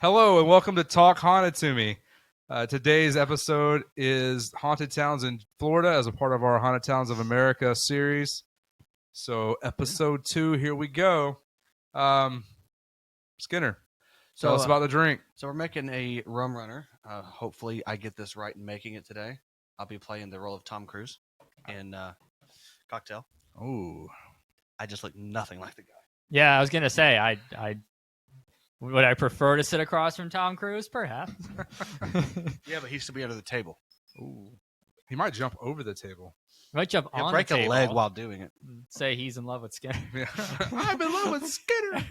Hello and welcome to Talk Haunted to Me. Today's episode is Haunted Towns in Florida as a part of our Haunted Towns of America series. So episode 2, here we go. Skinner, tell us about the drink. So we're making a Rumrunner. Hopefully I get this right in making it today. I'll be playing the role of Tom Cruise in Cocktail. Oh, I just look nothing like the guy. Yeah, I was gonna say, I would I prefer to sit across from Tom Cruise? Perhaps. Yeah, but he should be under the table. ooh, he might jump over the table. Might jump He'll on break the a table leg while doing it. and say he's in love with Skinner. Yeah. I'm in love with Skinner.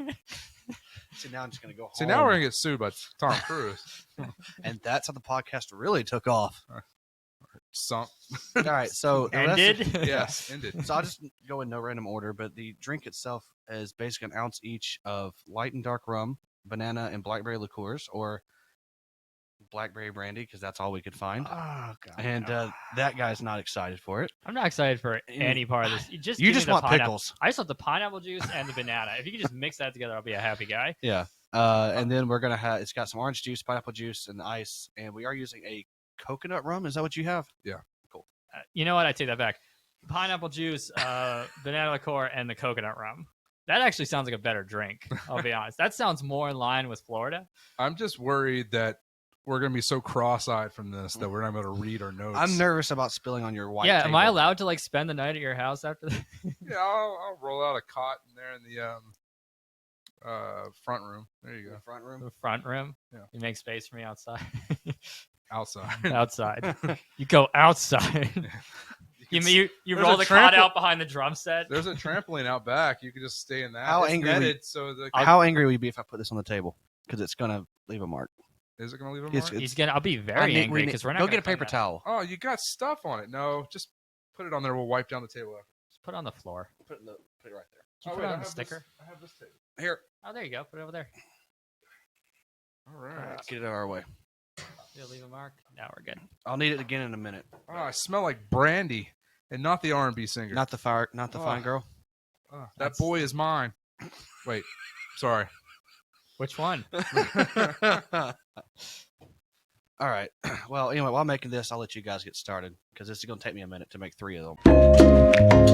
So now I'm just gonna go home. See, now we're gonna get sued by Tom Cruise. And that's how the podcast really took off. Sunk. All right, so the rest Ended. Yes, ended. So I'll just go in no random order, but the drink itself is basically an ounce each of light and dark rum, banana and blackberry liqueurs, or blackberry brandy, because that's all we could find. Oh god. And that guy's not excited for it. I'm not excited for any part of this. You give me just the want pineapple. pickles. I just want the pineapple juice and the banana. If you could just mix that together, I'll be a happy guy. Yeah. And then we're gonna have it's got some orange juice, pineapple juice, and ice, and we are using a coconut rum. Is that what you have? You know what? I take that back. Pineapple juice, banana liqueur, and the coconut rum. That actually sounds like a better drink. I'll be honest. That sounds more in line with Florida. I'm just worried that we're gonna be so cross-eyed from this that we're not going to read our notes. I'm nervous about spilling on your white. Yeah, table. am I allowed to like spend the night at your house after that? Yeah, I'll roll out a cot in there in the front room. There you in go. the front room? The front room. Yeah. You make space for me outside. Outside. Outside. You go outside. You There's roll a the cot trampo- out behind the drum set. There's a trampoline out back. You could just stay in that. How It's angry netted, so the How angry would you be if I put this on the table? Because it's gonna leave a mark. is it going to leave a It's- mark? He's gonna. I'll be very angry because we're not. Go gonna get a paper clean that. towel. Oh, you got stuff on it. No, just put it on there. We'll wipe down the table after. Just put it on the floor. Put it right there. Can you Oh, put wait, it I on the have sticker? I have this table. Here, Oh, there you go. Put it over there. All right. get it our way. You'll leave a mark. Now we're good. I'll need it again in a minute. Oh, I smell like brandy, and not the R&B singer. Not the fine girl. Oh, that That's- boy is mine. Wait, sorry. Which one? All right. Well, anyway, while making this, I'll let you guys get started because this is going to take me a minute to make 3 of them.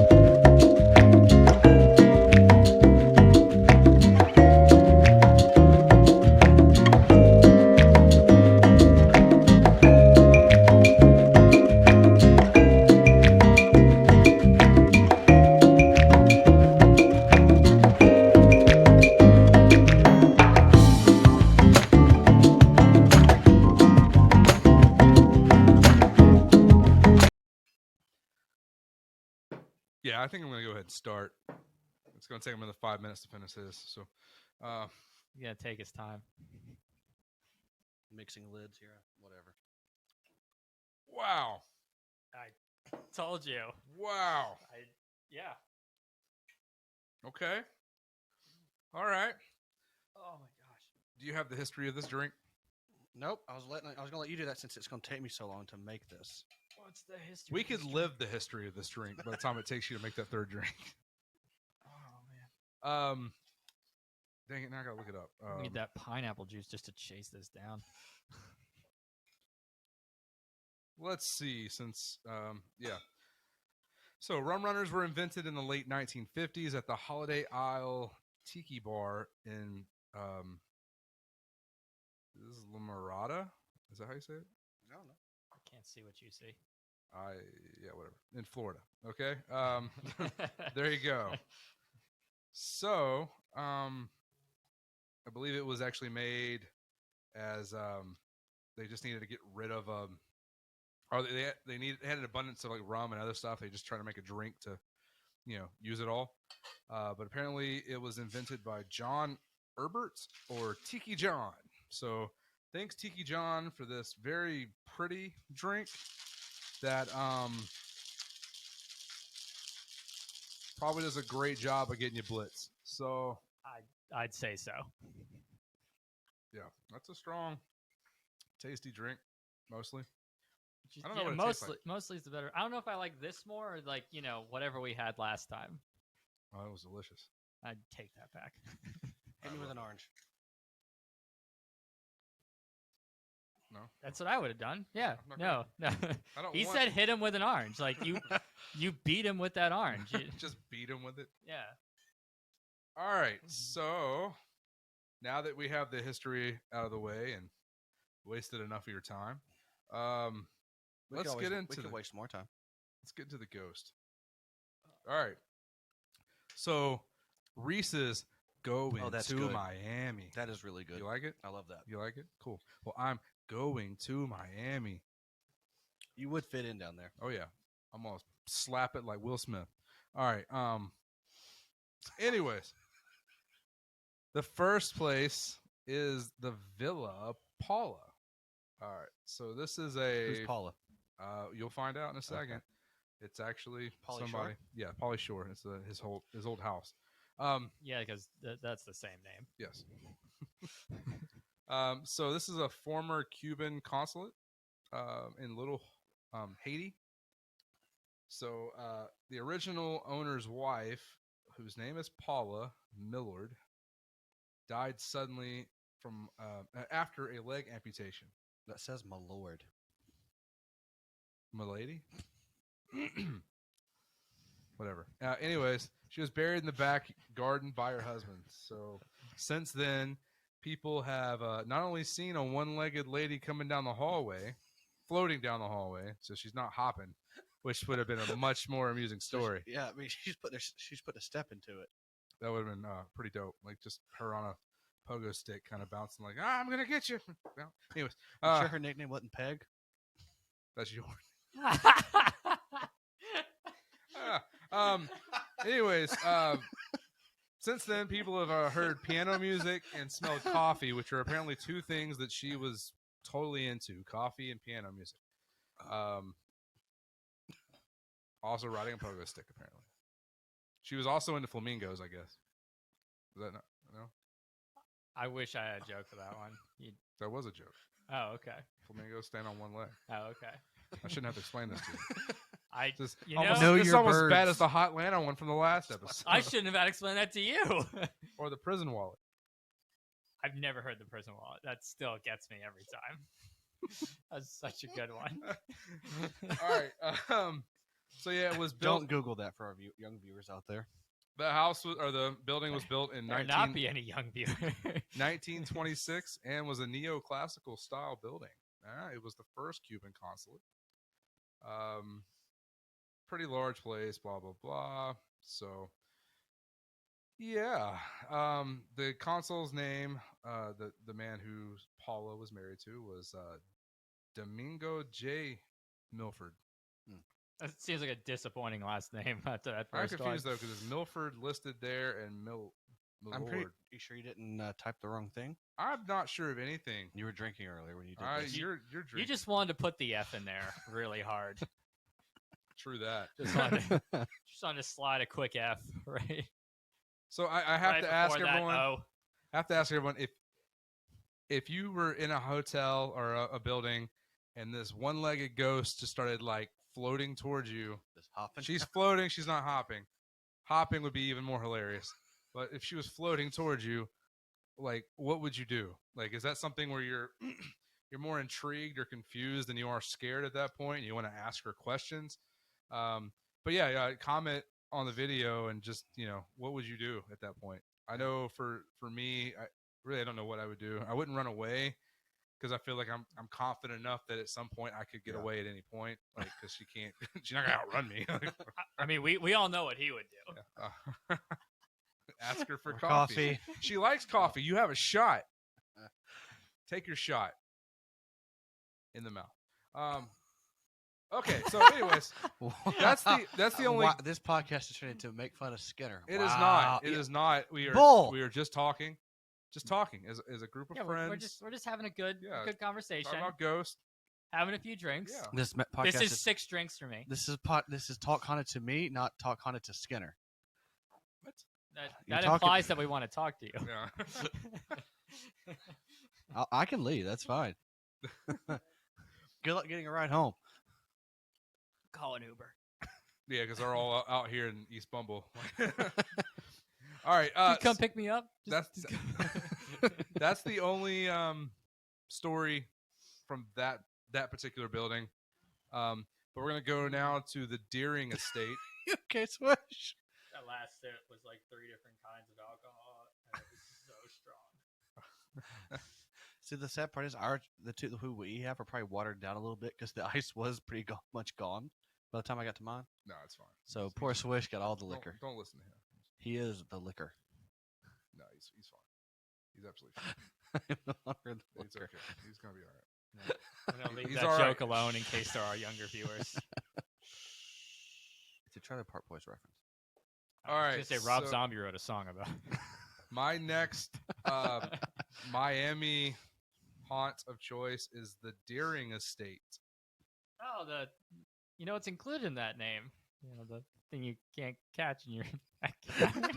Yeah, I think I'm going to go ahead and start. It's going to take him another 5 minutes to finish this. So, He's gonna take his time. Mixing lids here, whatever. wow. I told you. Wow. Yeah. Okay. All right. Oh my gosh. Do you have the history of this drink? Nope. I was going to let you do that since it's going to take me so long to make this. What's the history? We could live the history of this drink by the time it takes you to make that third drink. Oh man. Dang it! Now I gotta look it up. We need that pineapple juice just to chase this down. Let's see. Since yeah. So Rumrunners were invented in the late 1950s at the Holiday Isle Tiki Bar in this is La Mirada. Is that how you say it? No. I can't see what you see. Yeah, whatever. In Florida. Okay. There you go. So, I believe it was actually made as they just needed to get rid of or they had an abundance of like rum and other stuff. They just try to make a drink to, use it all. But apparently, it was invented by John Herbert or Tiki John. So, thanks Tiki John for this very pretty drink that probably does a great job of getting you blitz. So I'd say so. yeah, that's a strong, tasty drink, mostly. I don't know Yeah, what it tastes like. mostly it's the better. I don't know if I like this more or like whatever we had last time. Oh, it was delicious. I'd take that back. Hit me with an orange. No. That's what I would have done. Yeah. I'm not No. No. I don't He want said hit him with an orange. Like you beat him with that orange. just beat him with it. Yeah. All right. So now that we have the history out of the way and wasted enough of your time, let's get waste more time. Let's get into the ghost. All right. So Reese's going that's to good. Miami. That is really good. You like it? I love that. You like it? Cool. Well, I'm going to Miami. You would fit in down there. Oh yeah. I'm gonna slap it like Will Smith. All right. Anyways, the first place is the Villa Paula. All right. So this is Who's Paula? You'll find out in a second. Okay. It's actually Pauly somebody. Shore? Yeah, Pauly Shore. It's his old house. Yeah, because that's the same name. Yes. So this is a former Cuban consulate in Little Haiti. So the original owner's wife, whose name is Paula Millard, died suddenly from after a leg amputation. That says my lord. Milady? Whatever. Anyways, she was buried in the back garden by her husband. So since then, people have not only seen a one-legged lady coming down the hallway, floating down the hallway, so she's not hopping, which would have been a much more amusing story. Yeah, I mean she's put a step into it. That would have been pretty dope. Like just her on a pogo stick, kind of bouncing like, I'm gonna get you. Well, anyways, Sure her nickname wasn't Peg. that's yours. Anyways, since then, people have heard piano music and smelled coffee, which are apparently two things that she was totally into: coffee and piano music. Also riding a pogo stick, apparently. She was also into flamingos, I guess. Is that not? No, I wish I had a joke for that one. that was a joke. Oh, okay. Flamingos stand on one leg. Oh, okay. I shouldn't have to explain this to you. I Just you almost, know, Know it's your almost as bad birds. as the Hot Lana one from the last episode. I shouldn't have had to explain that to you. Or the prison wallet. I've never heard the prison wallet. That still gets me every time. That's such a good one. All right. So yeah, it was built. Don't Google that for our young viewers out there. The house was, or the building was built in There not be any young viewer. 1926 and was a neoclassical style building. It was the first Cuban consulate. Pretty large place, blah blah blah. So yeah, the consul's name, the man who Paula was married to, was Domingo J. Milford. That seems like a disappointing last name after that I'm first confused one. though because it's Milford listed there and I'm pretty Milord. you sure you didn't type the wrong thing? I'm not sure of anything. You were drinking earlier when you did this. You're drinking. You just wanted to put the F in there really hard. True that. Just wanted to slide a quick F, right? So I have Right to ask before that everyone. O. I have to ask everyone if you were in a hotel or a building and this one-legged ghost just started like floating towards you. Just hopping. She's floating. She's not hopping. Hopping would be even more hilarious. But if she was floating towards you, like, what would you do? Like, is that something where you're more intrigued or confused than you are scared at that point? And you want to ask her questions? But yeah, comment on the video and just, what would you do at that point? I know for me, I don't know what I would do. I wouldn't run away because I feel like I'm confident enough that at some point I could get away at any point, like because she's not gonna outrun me. I mean, we all know what he would do. Yeah. Ask her for Or coffee. She likes coffee. You have a shot. Take your shot in the mouth. Okay, so anyways, that's the only. This podcast is trying to make fun of Skinner. It is not. It is not. We are just talking. Just talking as a group of friends. We're just having a good conversation. Talking about ghosts. Having a few drinks. Yeah. This podcast This is 6 drinks for me. This is talk haunted to me, not talk haunted to Skinner. What? That implies that we want to talk to you. Yeah. I can leave. That's fine. Good luck getting a ride home. Call an Uber. Yeah, because they're all out here in East Bumble. All right. Come pick me up. That's the only story from that particular building. But we're gonna go now to the Deering estate. Okay, Swish. That last sip was like 3 different kinds of alcohol, and it was so strong. See, the sad part is the two who we have are probably watered down a little bit because the ice was pretty much gone by the time I got to mine. No, it's fine. So poor Swish got all the liquor. Don't listen to him. He is the liquor. No, he's fine. He's absolutely fine. I'm no longer the It's liquor. okay. He's gonna be all right. I'm gonna leave He's that all joke right. alone in case there are younger viewers. It's a Trailer Park Boys reference. I All was right, gonna say Rob so- Zombie wrote a song about it. My next Miami haunt of choice is the Deering estate. Oh, you know what's included in that name? You know, the thing you can't catch in your backyard.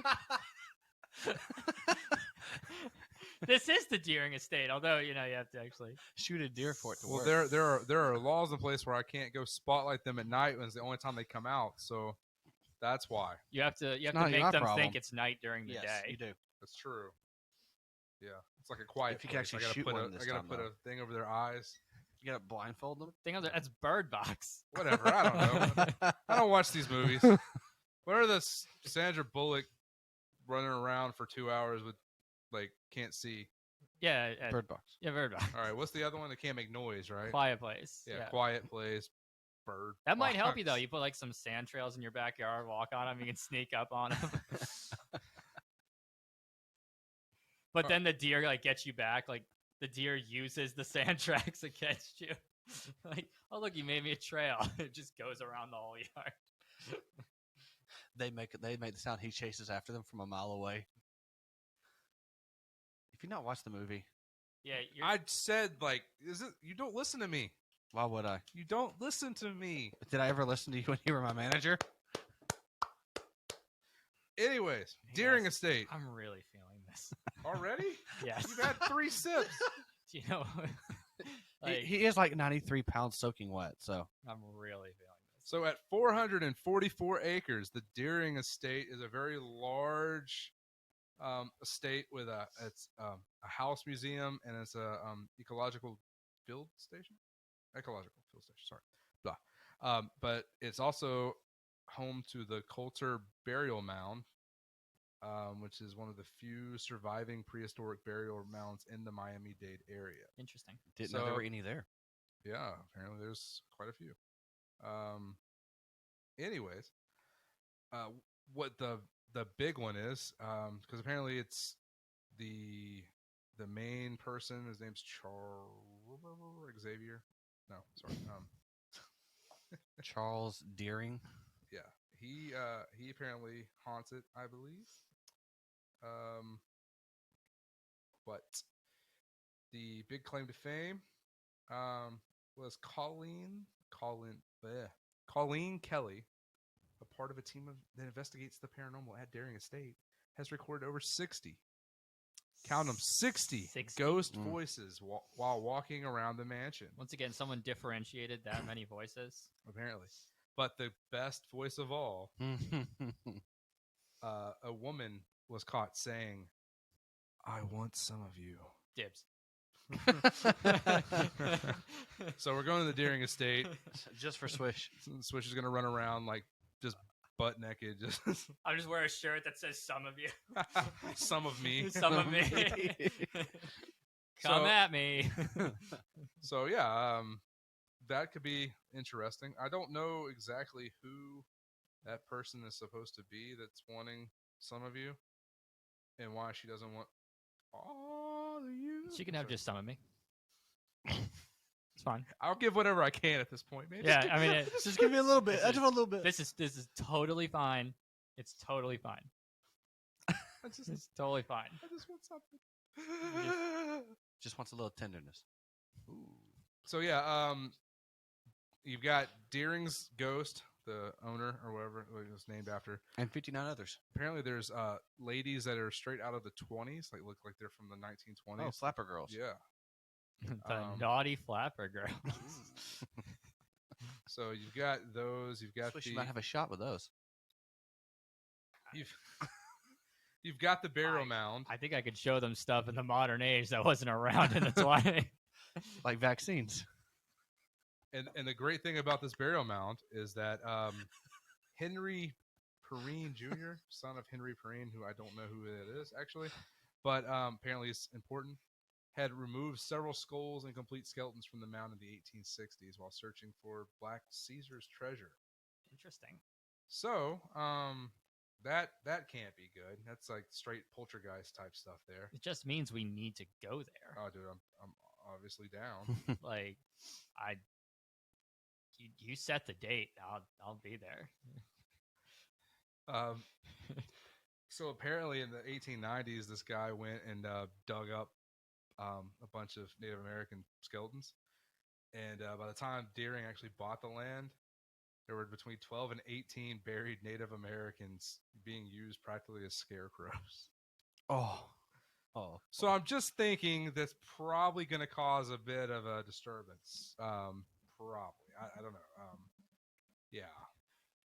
This is the Deering estate, although you know you have to actually. Shoot a deer for it to Well, work. there are laws in place where I can't go spotlight them at night when it's the only time they come out. So that's why. You have to not make your them problem. think it's night during the Yes, day. you do. That's true. Yeah, it's like a quiet. If you can place. actually I gotta shoot put one a, this I gotta time, put though. a thing over their eyes. You gotta blindfold them. Thing on there, that's Bird Box. Whatever. I don't know. I don't watch these movies. What are the Sandra Bullock running around for 2 hours with like can't see? Yeah, Bird Box. yeah, Bird Box. All right, what's the other one that can't make noise? Right? Quiet Place. Yeah, quiet place. Bird. That might help you though. Box. You put like some sand trails in your backyard, walk on them, you can sneak up on them. But then the deer like gets you back. Like the deer uses the sand tracks against you. Like, oh look, you made me a trail. It just goes around the whole yard. They make the sound he chases after them from a mile away. If you not watched the movie, Yeah, I said like, is it? You don't listen to me. why would I? You don't listen to me. Did I ever listen to you when you were my manager? Anyways, Hey, Deering guys. estate I'm really feeling this. already. Yes. You've had 3 sips. Do you know? Like, He is like 93 pounds soaking wet. So I'm really feeling this. So at 444 acres, the Deering estate is a very large estate with a house museum and it's a ecological field station. Sorry, blah. But it's also home to the Coulter Burial Mound, which is one of the few surviving prehistoric burial mounds in the Miami-Dade area. Interesting. didn't know there So- were any there. Yeah, apparently there's quite a few. Anyways, what the big one is, because apparently it's the main person. His name's Xavier. No, sorry. Charles Deering. Yeah, he apparently haunts it, I believe. But the big claim to fame was Colleen Kelly, a part of a team that investigates the paranormal at Deering Estate, has recorded over 60. Count them, 60 ghost Mm. voices while walking around the mansion. Once again, someone differentiated that many voices. Apparently, but the best voice of all, a woman was caught saying, "I want some of you." Dibs. So we're going to the Deering Estate. Just for Swish. Swish is gonna run around like just butt naked, just I'll just wear a shirt that says "Some of you." some of me. Some of me. Come So- at me. So yeah, that could be interesting. I don't know exactly who that person is supposed to be that's wanting some of you, and why she doesn't want all of you. She can have Sorry. just some of me. It's fine. I'll give whatever I can at this point, man. Yeah, I mean, Just give me a little bit. I just want a little bit. this is totally fine. It's totally fine. I just It's totally fine. want something. Just wants a little tenderness. So yeah, you've got Deering's ghost, the owner or whatever it was named after. And 59 others. Apparently, there's ladies that are straight out of the 20s, like look like they're from the 1920s. Oh, flapper girls. Yeah. The naughty flapper girl. So you've got those. You've got Swish, the you might have a shot with those. you've got the burial mound. I think I could show them stuff in the modern age that wasn't around in the 20s. Like vaccines. And the great thing about this burial mound is that Henry Perrine Jr., son of Henry Perrine, who I don't know who it is actually, but apparently it's important, had removed several skulls and complete skeletons from the mound in the 1860s while searching for Black Caesar's treasure. Interesting. So that can't be good. That's like straight poltergeist type stuff there. It just means we need to go there. Oh, dude, I'm obviously down. Like, you set the date. I'll be there. So apparently in the 1890s, this guy went and dug up a bunch of Native American skeletons. And by the time Deering actually bought the land, there were between 12 and 18 buried Native Americans being used practically as scarecrows. Oh. So I'm just thinking that's probably going to cause a bit of a disturbance. Probably. I don't know. Yeah.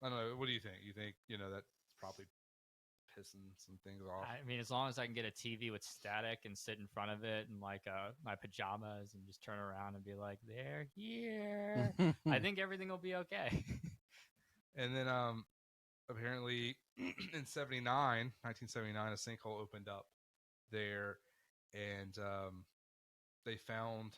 I don't know. What do you think? You think, that's probably pissing some things off? I mean, as long as I can get a TV with static and sit in front of it in like my pajamas and just turn around and be like, they're here, I think everything will be okay. And then apparently in 1979, a sinkhole opened up there, and they found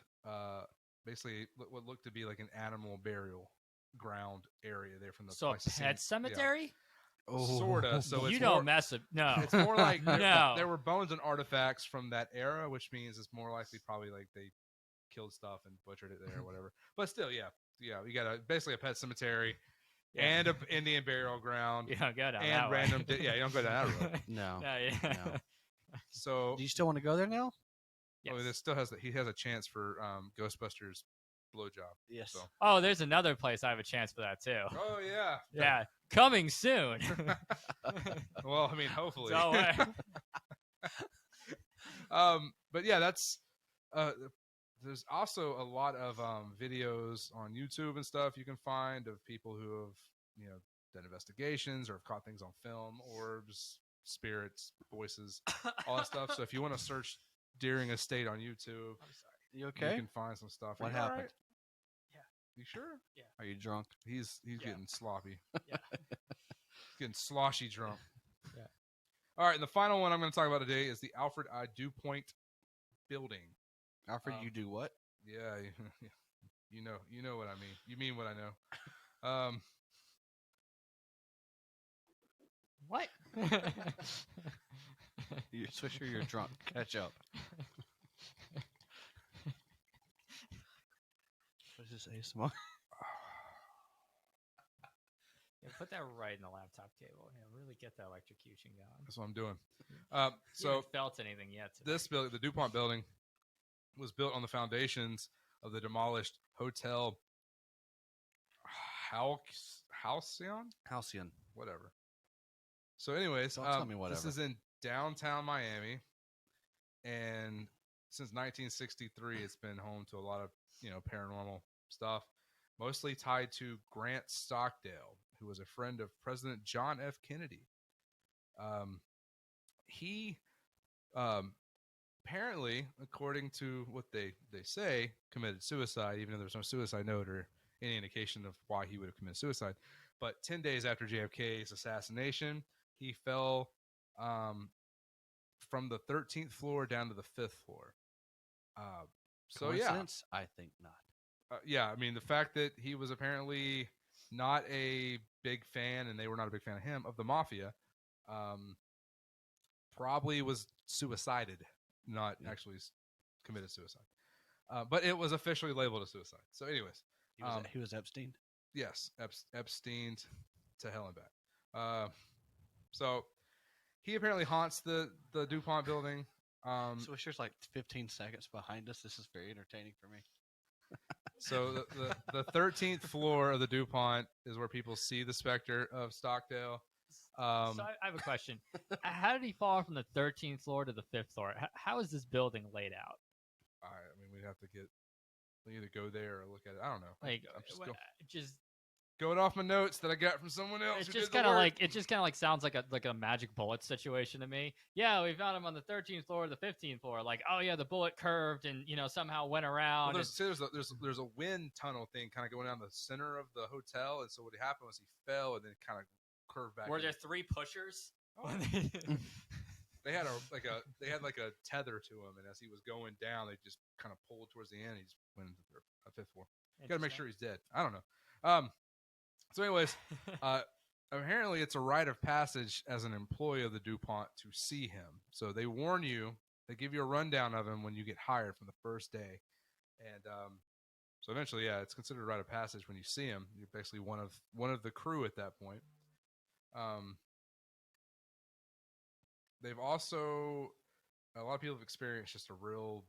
basically what looked to be like an animal burial ground area there from the So a Pleistocene. pet cemetery? Yeah. Sorta. So You it's don't more, mess with no. it's more like No. there were bones and artifacts from that era, which means it's more likely probably like they killed stuff and butchered it there or whatever. But still, yeah, you got basically a pet cemetery. Yeah. And an Indian burial ground. You don't go down and that way. random. Yeah, you don't go down that road. No. No, yeah. No. So Do you still want to go there now? Yes. this still has he has a chance for Ghostbusters blowjob. Yes. So. Oh, there's another place I have a chance for that too. Oh yeah. Yeah, coming soon. Well, I mean, hopefully. So, But yeah, that's. There's also a lot of videos on YouTube and stuff you can find of people who have done investigations or have caught things on film, orbs, spirits, voices, all that stuff. So if you want to search Deering Estate on YouTube, I'm sorry. You okay? you can find some stuff. What Are you all happened? right? Yeah. You sure? Yeah. Are you drunk? He's Yeah. getting sloppy. Yeah. Getting sloshy drunk. Yeah. All right, and the final one I'm going to talk about today is the Alfred I. DuPont Building. Alfred, you do what? Yeah, you know what I mean. You mean what I know. What? You Swisher, you're drunk. Catch up. What's this ASMR? Yeah, put that right in the laptop cable. Yeah, really get that electrocution going. That's what I'm doing. You So haven't felt anything yet today. this building, the DuPont Building, was built on the foundations of the demolished Hotel Halcyon. whatever. So, anyways, Don't tell me this whatever. is in downtown Miami, and since 1963, it's been home to a lot of paranormal stuff, mostly tied to Grant Stockdale, who was a friend of President John F. Kennedy. He apparently, according to what they say, committed suicide, even though there's no suicide note or any indication of why he would have committed suicide. But 10 days after JFK's assassination, he fell from the 13th floor down to the 5th floor. So yeah, Coincidence? I think not. yeah. I mean, the fact that he was apparently not a big fan, and they were not a big fan of him, of the mafia, probably was suicided, not actually committed suicide. But it was officially labeled a suicide. So, anyways, He was Epstein. yes, Epstein to hell and back. So he apparently haunts the DuPont Building. Swisher's like 15 seconds behind us. This is very entertaining for me. So the 13th floor of the DuPont is where people see the specter of Stockdale. So I have a question. How did he fall from the 13th floor to the 5th floor? How is this building laid out? I mean, we either go there or look at it. I don't know. Like, I'm just what- go- just Going off my notes that I got from someone else. It's who just did the kind of work. like it just kind of like sounds like a magic bullet situation to me. Yeah, we found him on the 13th floor, the 15th floor. Like, oh yeah, the bullet curved and somehow went around. Well, there's a wind tunnel thing kind of going down the center of the hotel, and so what happened was he fell and then kind of curved back. Were in. there 3 pushers? Oh. They had a tether to him, and as he was going down, they just kind of pulled towards the end. He just went into the 5th floor. Got to make sure he's dead. I don't know. So, anyways, apparently it's a rite of passage as an employee of the DuPont to see him. So they warn you. They give you a rundown of him when you get hired from the first day, and so eventually, yeah, it's considered a rite of passage when you see him. You're basically one of the crew at that point. They've also, a lot of people have experienced just a real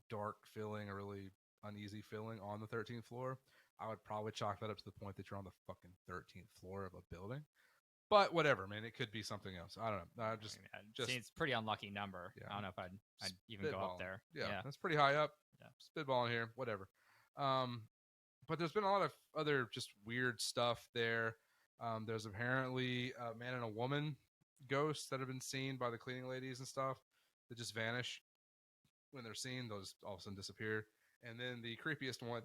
dark feeling, a really uneasy feeling on the 13th floor. I would probably chalk that up to the point that you're on the fucking 13th floor of a building. But whatever, man. It could be something else. I don't know. Just it's a pretty unlucky number. Yeah. I don't know if I'd even go up there. Yeah, that's pretty high up. Yeah. Spitballing here. Whatever. But there's been a lot of other just weird stuff there. There's apparently a man and a woman ghosts that have been seen by the cleaning ladies and stuff that just vanish when they're seen. They'll just all of a sudden disappear. And then the creepiest one,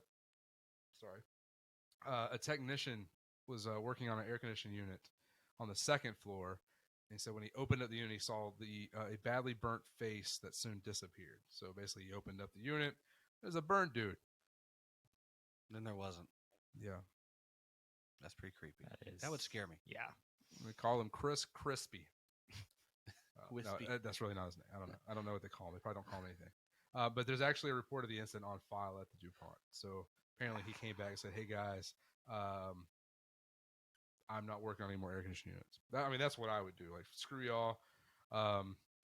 a technician was working on an air conditioning unit on the 2nd floor, and so when he opened up the unit, he saw a badly burnt face that soon disappeared. So basically, he opened up the unit. There's a burnt dude. Then there wasn't. Yeah, that's pretty creepy. That would scare me. Yeah. We call him Chris Crispy. Wispy. No, that's really not his name. I don't know. I don't know what they call him. They probably don't call him anything. But there's actually a report of the incident on file at the DuPont. So apparently he came back and said, "Hey guys, I'm not working on any more air conditioning units." That's what I would do. Like, screw y'all.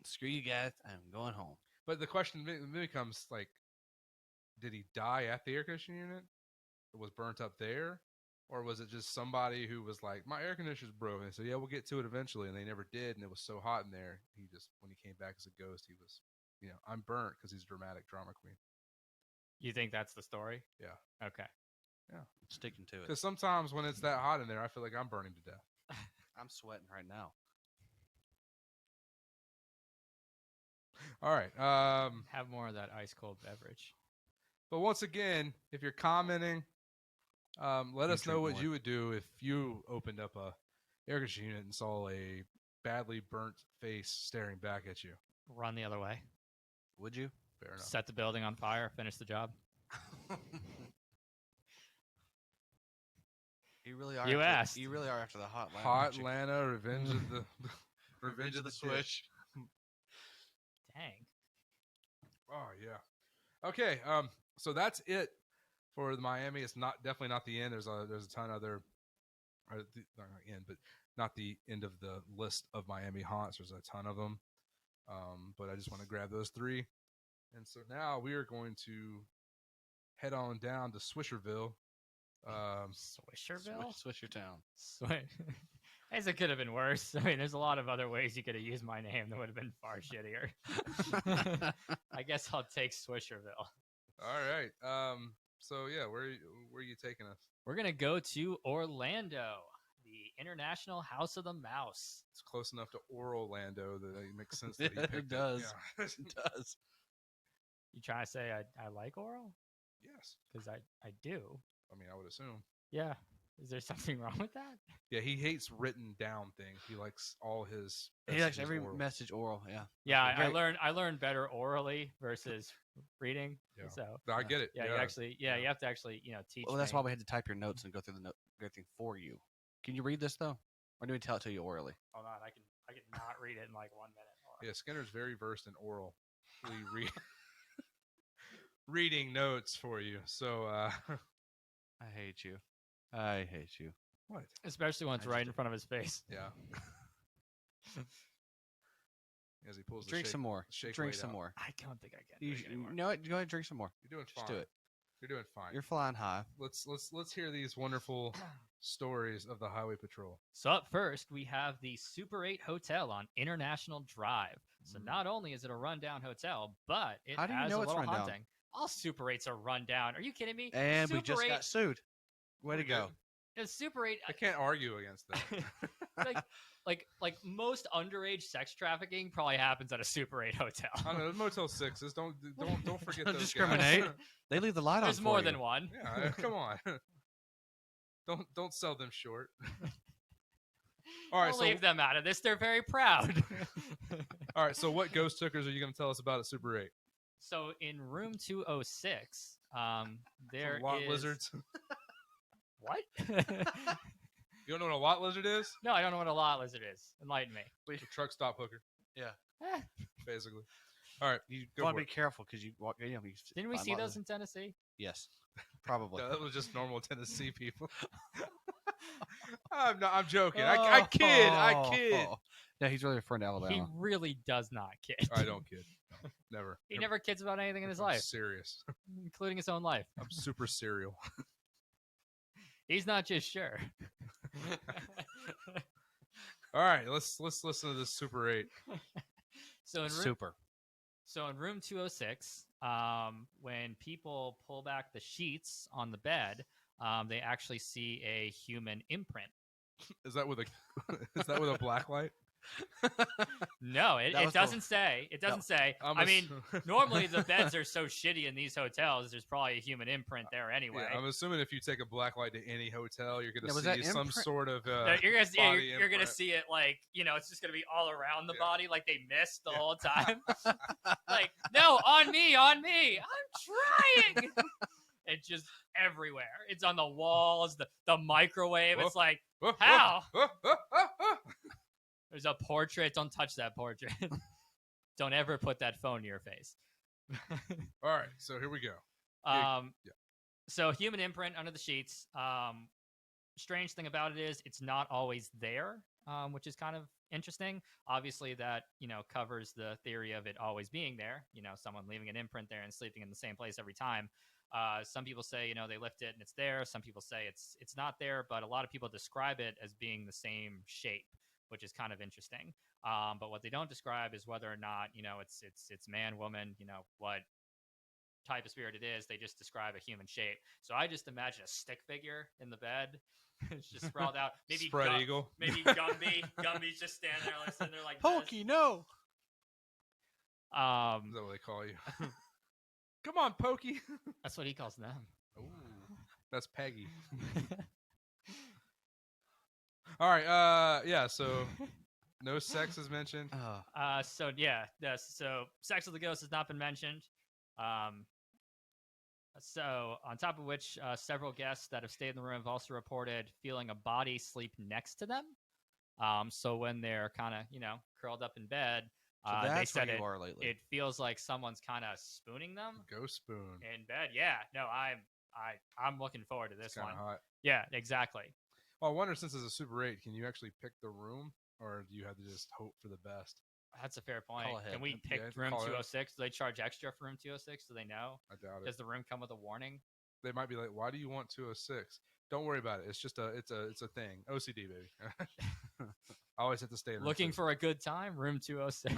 Screw you guys. I'm going home. But the question then becomes, like, did he die at the air conditioning unit? It was burnt up there? Or was it just somebody who was like, my air conditioner's broken? So, yeah, we'll get to it eventually. And they never did. And it was so hot in there. When he came back as a ghost, he was, I'm burnt because he's a dramatic drama queen. You think that's the story? Yeah. Okay. Yeah. I'm sticking to it. Because sometimes when it's that hot in there, I feel like I'm burning to death. I'm sweating right now. All right. Have more of that ice cold beverage. But once again, if you're commenting, let us know what you would do if you opened up a air conditioning unit and saw a badly burnt face staring back at you. Run the other way. Would you? Fair enough. Set the building on fire. Finish the job. You really are. You asked. You really are after the hot Lana. Hot Lana, Revenge of the Revenge of the Switch. Dang. Oh yeah. Okay. So that's it for the Miami. It's definitely not the end. There's a ton other, not end, but not the end of the list of Miami haunts. There's a ton of them. But I just want to grab those 3. And so now we are going to head on down to Swisherville. Swisherville? Swishertown. As it could have been worse. There's a lot of other ways you could have used my name that would have been far shittier. I guess I'll take Swisherville. All right. So yeah, where are you taking us? We're gonna go to Orlando, the International House of the Mouse. It's close enough to Orlando that it makes sense that he picked it does. Yeah. It does. You trying to say I like oral? Yes. Because I do. I would assume. Yeah. Is there something wrong with that? Yeah, he hates written down things. He likes all his. He likes every oral. message oral. Yeah. Yeah, I learned better orally versus reading. Yeah. So I get it. yeah, you actually, you have to actually, teach. Well, that's me. why we had to type your notes and go through everything for you. Can you read this though, or do we tell it to you orally? Hold on, I can not read it in like 1 minute. Yeah, Skinner's very versed in oral. We reading notes for you. So I hate you. I hate you. What? Especially when it's right in front of his face. Yeah. As he pulls Drink some more. Drink some more. I don't think I can. You know what? Go ahead and drink some more. You're doing fine. Just do it. You're doing fine. You're flying high. Let's hear these wonderful stories of the Highway Patrol. So up first, we have the Super 8 Hotel on International Drive. So not only is it a rundown hotel, but it How do you has know a it's little rundown? haunting. All Super 8s are rundown. Are you kidding me? And we Super just 8 got sued. Way to go. It's Super 8. I can't argue against that. like most underage sex trafficking probably happens at a Super 8 hotel. I don't know. Motel 6s. Don't forget Don't those discriminate. guys. They leave the light on. There's for more you. than one. Yeah, come on. Don't sell them short. All right, Don't so leave them out of this. They're very proud. all right, so what ghost hookers are you going to tell us about at Super 8? So in room 206, there lot is lizards. What? You don't know what a lot lizard is? No, I don't know what a lot lizard is. Enlighten me. It's a truck stop hooker, Eh, basically. All right, You go want for to be it. careful because you walk. You Didn't we find see a lot those of- in Tennessee? Yes, probably. No, that was just normal Tennessee people. I'm joking. I kid. Oh. No, he's really referring to Alabama. He really does not kid. I don't kid. No, never. He never kids about anything in his I'm life, serious. including his own life. I'm super serial. He's not just sure. All right, let's listen to this Super 8. So in room, Super. So in room 206, when people pull back the sheets on the bed, they actually see a human imprint. Is that with a black light? No, it That was doesn't say. It doesn't say. I mean, normally the beds are so shitty in these hotels. There's probably a human imprint there anyway. Yeah, I'm assuming if you take a black light to any hotel, you're going Now, was to that see some imprint- sort of. You're gonna see, body you're gonna imprint. see it like it's just gonna be all around the Yeah. body, like they missed the Yeah. whole time. Like, no, on me, I'm trying. It's just everywhere. It's on the walls, the microwave. Whoa. It's like Oh, oh, How? oh, oh, oh, oh. there's a portrait. Don't touch that portrait. Don't ever put that phone to your face. All right, so here we go. Yeah. So human imprint under the sheets. Strange thing about it is it's not always there, which is kind of interesting. Obviously, that covers the theory of it always being there. Someone leaving an imprint there and sleeping in the same place every time. Some people say they lift it and it's there. Some people say it's not there, but a lot of people describe it as being the same shape, which is kind of interesting. But what they don't describe is whether or not it's man, woman, what type of spirit it is. They just describe a human shape. So I just imagine a stick figure in the bed. It's just sprawled out. Maybe Spread eagle. Maybe Gumby. Gumby's just standing there, like, sitting there like Pokey, no. this. Is that what they call you? Come on, Pokey. That's what he calls them. Ooh, that's Peggy. All right. Yeah. So no sex is mentioned. So sex with the ghost has not been mentioned. So on top of which, several guests that have stayed in the room have also reported feeling a body sleep next to them. So when they're kind of curled up in bed, So they that's said where you are lately. it feels like someone's kind of spooning them Ghost spoon. in bed. Yeah, no, I'm looking forward to this Kind one. of hot. Yeah, exactly. Well, I wonder, since it's a Super 8, can you actually pick the room, or do you have to just hope for the best? That's a fair point. Call ahead. Can we Yeah, pick room call ahead. 206? Do they charge extra for room 206? Do they know? I doubt it. Does the room come with a warning? They might be like, "Why do you want 206?" Don't worry about it. It's just it's a thing. OCD, baby. I always have to stay in room Looking 2. for a good time? Room 206.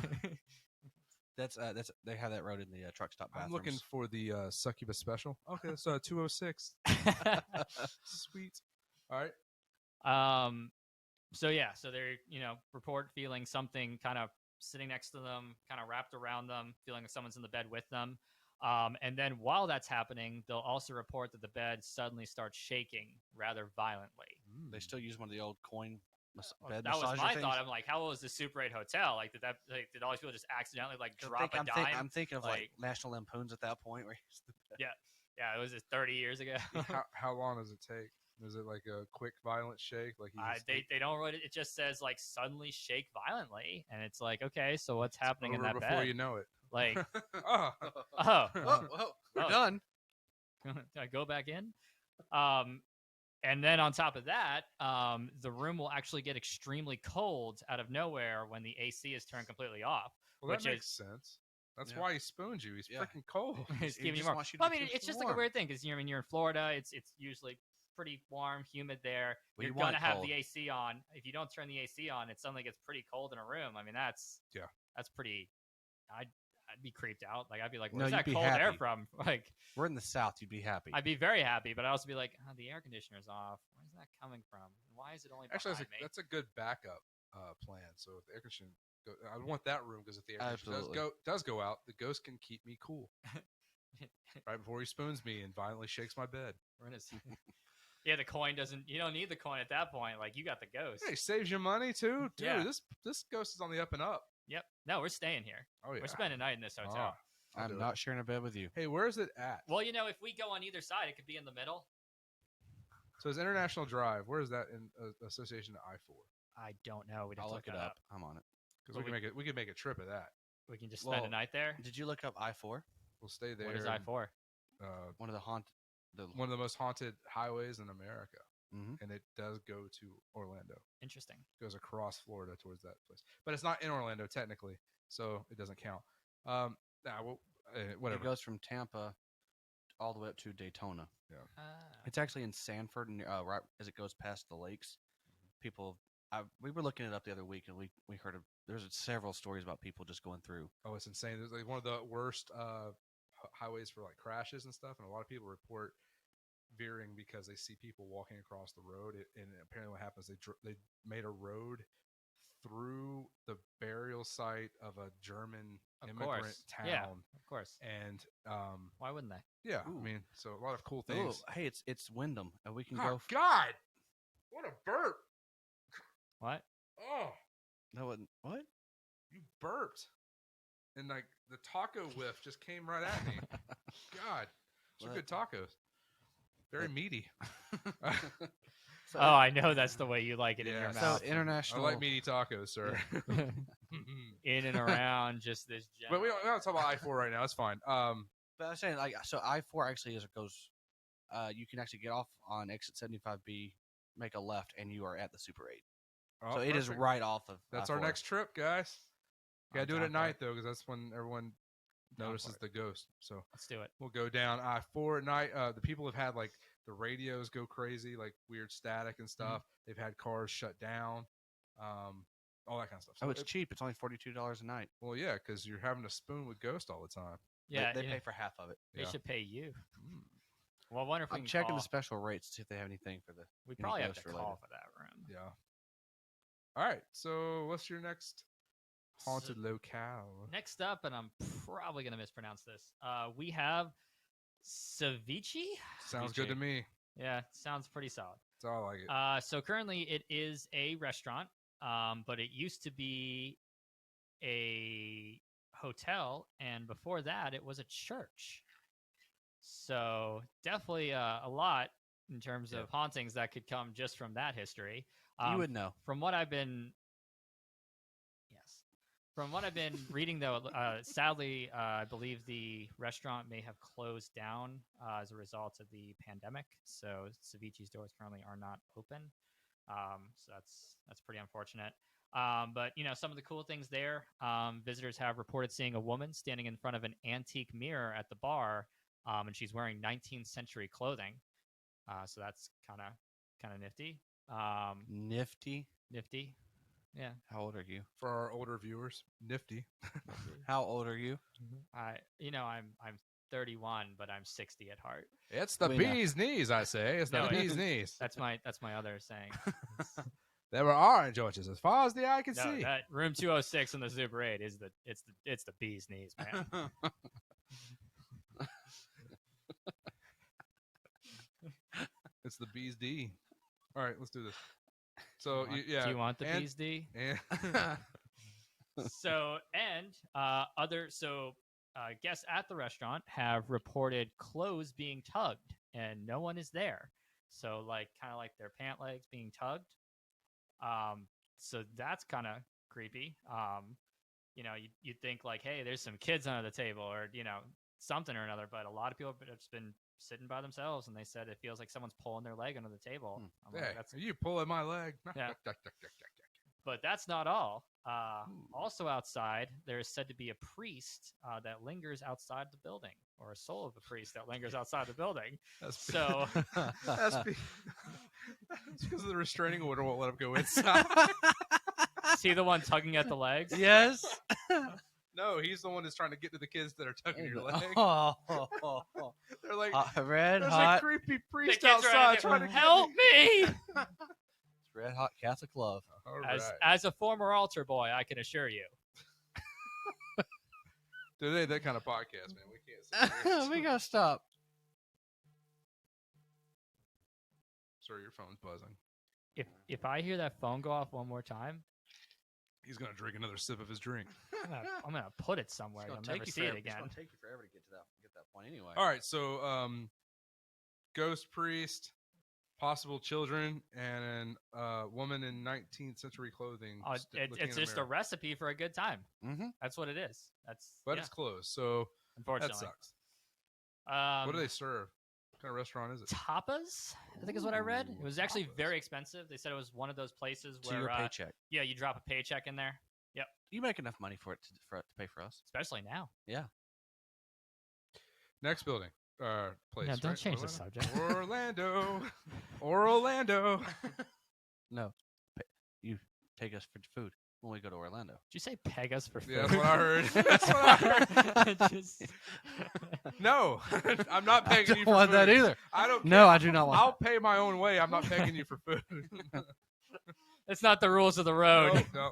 That's they have that road in the truck stop bathrooms. I'm looking for the succubus special. Okay, so 206. Sweet. All right. So yeah, so they're report feeling something kind of sitting next to them, kind of wrapped around them, feeling like someone's in the bed with them. And then while that's happening, they'll also report that the bed suddenly starts shaking rather violently. They still use one of the old coin bed That was massager my things. thought. I'm like, how old is the Super 8 hotel? Like, did all these people just accidentally drop a dime? I'm thinking of like like- National Lampoons at that point where he's the bed. Yeah, it was just 30 years ago. How long does it take? Is it like a quick, violent shake? Like he just, They don't really. It just says like suddenly shake violently, and it's like, okay, so what's it's happening in over that before bed? you know it. Like, Oh, oh, Whoa, we're Oh. done. Can I go back in? And then on top of that, the room will actually get extremely cold out of nowhere when the AC is turned completely off. well, that Which makes sense. That's Yeah. why he spooned you. He's Yeah. freaking cold. It's He giving you just more. wants you Well, to I mean, keep it's you just like a warm. weird thing because you're in Florida. It's usually pretty warm, humid there. Well, You're you want gonna it have cold. the AC on. If you don't turn the AC on, it suddenly gets pretty cold in a room. I mean, that's pretty. I'd be creeped out. Like I'd be like, No, "Where's you'd that be cold air happy. from?" Like We're in the South. You'd be happy. I'd be very happy, but I'd also be like, oh, "The air conditioner's off. Where's that coming from? Why is it only Actually, behind me?" that's a good backup plan. So if the air conditioning, I want that room because if the air conditioning does go out, the ghost can keep me cool. Right before he spoons me and violently shakes my bed. Yeah, the coin doesn't. You don't need the coin at that point. Like you got the ghost. Hey, saves you money too, dude. Yeah. This ghost is on the up and up. Yep. No, we're staying here. Oh yeah, We're spending a night in this hotel. I'll I'm do not it. sharing a bed with you. Hey, where's it at? Well, if we go on either side, it could be in the middle. So it's International Drive. Where is that in association to I-4? I don't know. We'd have I'll to look it that up. I'm on it. Because we could make a trip of that. We can just spend a night there. Did you look up I-4? We'll stay there. What is I-4? One of the one of the most haunted highways in America, Mhm. and it does go to Orlando. Interesting. It goes across Florida towards that place, but it's not in Orlando technically, so it doesn't count. Whatever. It goes from Tampa all the way up to Daytona. Ah. It's actually in Sanford, right as it goes past the lakes. People, we were looking it up the other week, and we heard of there's several stories about people just going through. Oh, it's insane. There's like one of the worst highways for like crashes and stuff, and a lot of people report veering because they see people walking across the road. And apparently, what happens? They made a road through the burial site of a German immigrant town. Yeah, of course. And why wouldn't they? yeah, Ooh. I mean, so a lot of cool Oh, things. hey, it's Wyndham, and we can Oh go. God, what a burp! What? Oh, No, what? you burped, and like the taco whiff just came right at me. God, those are good tacos. Very meaty. So, Oh, I know that's the way you like it in Yeah, your so mouth. I international. like meaty tacos, sir. In and around just this. But we don't talk about I-4 right now. It's fine. But I was saying, like, so I-4 actually goes. You can actually get off on exit 75B, make a left, and you are at the Super 8. Oh, So it is perfect. right off of. That's I-4. our next trip, guys. Gotta I'm do it down at for night though, because that's when everyone Down notices for the ghost. So Let's do it. we'll go down I-4 at night. The people have had like the radios go crazy, like weird static and stuff. They've had cars shut down, all that kind of stuff. Oh, So it's cheap. It's only $42 a night. well, yeah, because you're having to spoon with ghost all the time. Yeah, they pay for half of it. They Yeah. should pay you. Mm. Well, I wonder if we I'm can checking call. the special rates to see if they have anything for the. We any probably have to ghost call related. for that room. Yeah. All right. So what's your next haunted locale? Next up, and I'm probably gonna mispronounce this. We have Ceviche. Sounds good to me. Yeah, sounds pretty solid. That's all I like it. So currently it is a restaurant, but it used to be a hotel, and before that it was a church. So definitely a lot in terms of hauntings that could come just from that history. You would know. From what I've been reading, though, sadly, I believe the restaurant may have closed down as a result of the pandemic. So Ceviche's doors currently are not open. So that's pretty unfortunate. But some of the cool things there, visitors have reported seeing a woman standing in front of an antique mirror at the bar, and she's wearing 19th century clothing. So that's kind of nifty. Nifty. Yeah. How old are you? For our older viewers, nifty. How old are you? I'm 31, but I'm 60 at heart. It's the We know. bee's knees, I say. It's the No, bee's knees. That's my other saying. There were orange orchards as far as the eye can No, see. that room 206 in the Super 8 is it's the bee's knees, man. It's the bee's D. All right, let's do this. So yeah, Do you want the and- bee's D? and- Guests at the restaurant have reported clothes being tugged, and no one is there. So kind of like their pant legs being tugged. So that's kind of creepy. You'd think like, hey, there's some kids under the table, or something or another. But a lot of people have just been sitting by themselves, and they said it feels like someone's pulling their leg under the table. I'm like, hey, that's are you pulling my leg? Yeah. But that's not all. Also outside, there is said to be a priest that lingers outside the building, or a soul of a priest that lingers outside the building. That's So, that's because of the restraining order won't let him go inside. see the one tugging at the legs? Yes. No, he's the one that's trying to get to the kids that are tugging your leg. Oh, They're like, red there's hot. a creepy The priest kids are outside trying to help me. It's red hot Catholic love. All As right. as a former altar boy, I can assure you. Dude, it ain't that kind of podcast, man. We can't sit here. We gotta stop. Sorry, your phone's buzzing. If I hear that phone go off one more time, He's gonna drink another sip of his drink. I'm gonna put it somewhere. It's You'll gonna never take you see it forever. It's again. gonna take you forever to get that point anyway. All right, so ghost priest, possible children, and a woman in 19th century clothing. looking It's in just a mirror. recipe for a good time. Mm-hmm. That's what it is. But Yeah, it's closed, so that unfortunately. sucks. Um, What do they serve? What kind of restaurant is it? Tapas, I think is what I read. Ooh, It was actually tapas. very expensive. They said it was one of those places To where your paycheck. yeah, you drop a paycheck in there, You make enough money for it to pay for us. especially now. Next building. Place. Yeah, don't right? change the Orlando? subject. Orlando. Orlando. No, you take us for food when we go to Orlando. Did you say peg us for food? Yeah, that's what I heard. That's what I heard. Just- No, I'm not I pegging don't you for want food. that either. I don't. No, I do not want. I'll pay my own way. I'm not pegging you for food. It's not the rules of the road. No.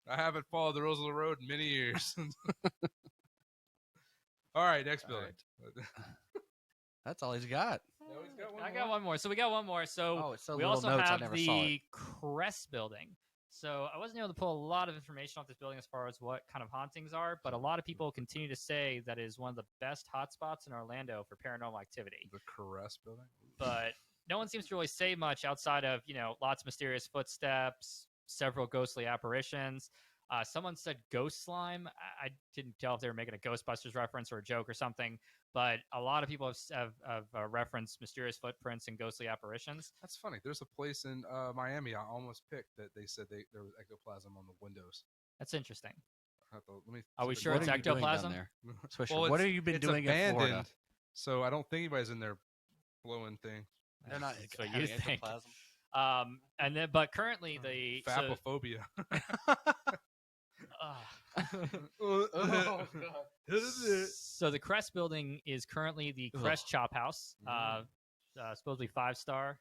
I haven't followed the rules of the road in many years. All right, next All building. That's all he's got. No, he's got one I more. got one more. So we got one more. So Oh, it's so we little also notes. I have never saw it. the Crest Building. So I wasn't able to pull a lot of information off this building as far as what kind of hauntings are, but a lot of people continue to say that it is one of the best hotspots in Orlando for paranormal activity. The Crest building. But no one seems to really say much outside of, lots of mysterious footsteps, several ghostly apparitions. Someone said ghost slime. I didn't tell if they were making a Ghostbusters reference or a joke or something, but a lot of people have referenced mysterious footprints and ghostly apparitions. That's funny. There's a place in Miami I almost picked that they said there was ectoplasm on the windows. That's interesting. Let me Are we see if I sure can- it's What are you doing down ectoplasm? there? Well, Swisher, what have you been it's doing in Florida? abandoned, so I don't think anybody's in there blowing things. They're not That's what having you think. ectoplasm. But currently Fapophobia. So the Crest Building is currently the Crest Chop House. Supposedly five-star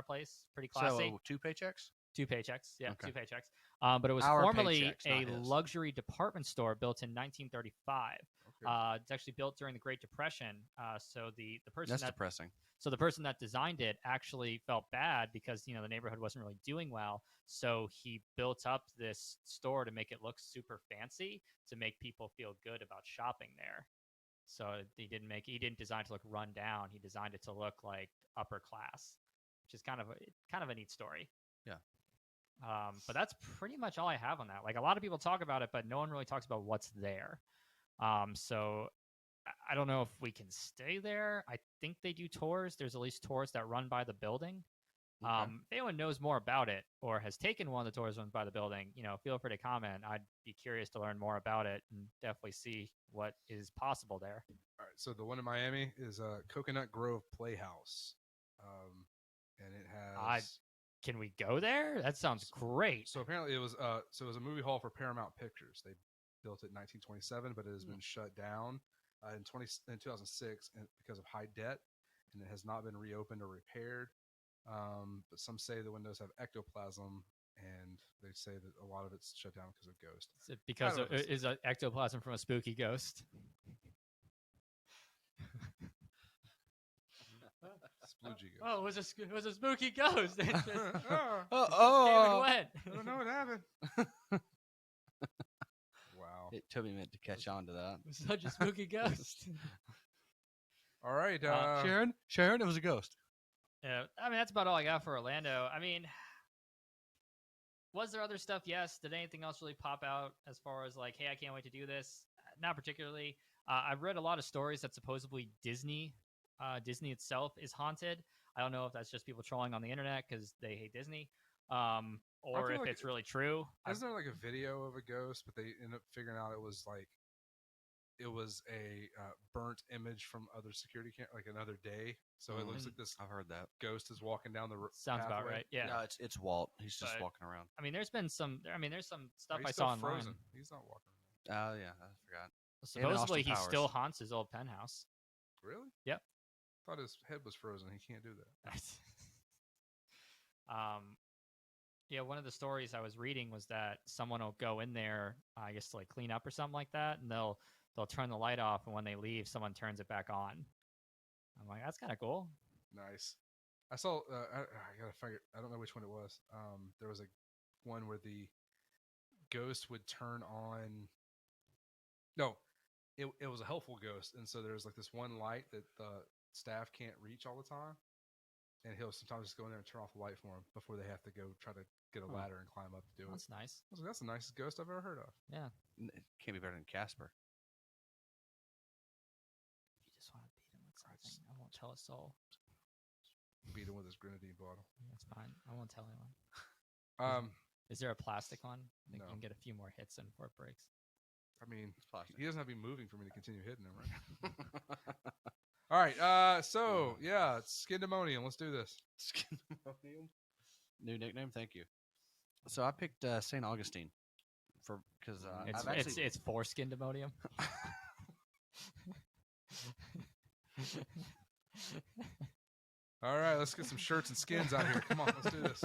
place. Pretty classy. So 2 paychecks. 2 paychecks. Yeah, Okay. 2 paychecks. But it was Our formerly paychecks, a not his. luxury department store built in 1935. Okay. It's actually built during the Great Depression. So the person That's that depressing. So the person that designed it actually felt bad because the neighborhood wasn't really doing well. So he built up this store to make it look super fancy to make people feel good about shopping there. So he didn't design it to look run down. He designed it to look like upper class, which is kind of a neat story. Yeah. But that's pretty much all I have on that. Like, a lot of people talk about it, but no one really talks about what's there. So I don't know if we can stay there. I think they do tours. There's at least tours that run by the building. Okay. If anyone knows more about it or has taken one of the tours run by the building, feel free to comment. I'd be curious to learn more about it and definitely see what is possible there. All right, so the one in Miami is Coconut Grove Playhouse, and it has. Can we go there? That sounds great. So apparently it was a movie hall for Paramount Pictures. They built it in 1927, but it has been shut down in 2006 because of high debt, and it has not been reopened or repaired. But some say the windows have ectoplasm, and they say that a lot of it's shut down because of ghosts. Is it because I don't know. is an ectoplasm from a spooky ghost? Sploogie ghost. Oh, it was a spooky ghost. It just came Oh, and went. I don't know what happened. Wow. It took me a minute to catch on to that. It was such a spooky ghost. All right. Sharon, it was a ghost. Yeah, I mean, that's about all I got for Orlando. I mean, was there other stuff? Yes. Did anything else really pop out as far as like, hey, I can't wait to do this? Not particularly. I've read a lot of stories that supposedly Disney itself is haunted. I don't know if that's just people trolling on the internet because they hate Disney, or feel if like it's really true. Isn't there like a video of a ghost, but they end up figuring out it was like it was a burnt image from other security like another day. So it looks like this I've heard that. ghost is walking down the Sounds about pathway. right. Yeah. No, it's Walt. He's just But- walking around. I mean, there's been some. I mean, there's some stuff He's I still saw online. frozen. He's not walking. Oh yeah, I forgot. Supposedly, he Austin still Powers. haunts his old penthouse. Really? Yep. Thought his head was frozen. He can't do that. Yeah, one of the stories I was reading was that someone will go in there, I guess, to like clean up or something like that, and they'll turn the light off, and when they leave, someone turns it back on. I'm like, that's kind of cool. Nice. I saw. I gotta figure. I don't know which one it was. There was a one where the ghost would turn on. No, it was a helpful ghost, and so there's like this one light that the staff can't reach all the time, and he'll sometimes just go in there and turn off the light for them before they have to go try to get a ladder and climb up to do it. That's nice. I was like, that's the nicest ghost I've ever heard of. Yeah. It can't be better than Casper. You just want to beat him with something. I won't tell a soul. Beat him with his grenadine bottle. That's fine. I won't tell anyone. Is there a plastic one? I think No. you can get a few more hits in before it breaks. I mean, It's plastic. he doesn't have to be moving for me to continue hitting him, right? All right. So yeah, it's Skindemonium. Let's do this. Skindemonium. New nickname. Thank you. So I picked St. Augustine because It's I've actually it's for Skindemonium. All right, let's get some shirts and skins out here. Come on, let's do this.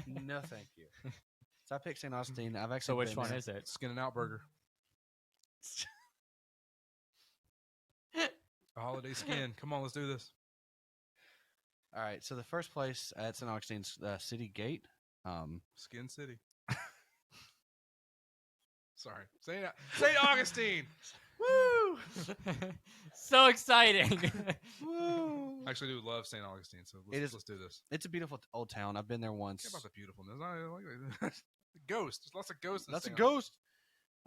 no thank you. So I picked St. Augustine. I've actually So which been one there. is it? Skin and Out Burger. A holiday skin. Come on, let's do this. All right. So the first place at St. Augustine's City Gate. Skin City. Sorry, St. Augustine. Woo! So exciting. Woo! I actually do love St. Augustine, so let's do this. It's a beautiful old town. I've been there once. Care about the beautifulnness. I like the ghost. There's lots of ghosts. In That's a St. ghost.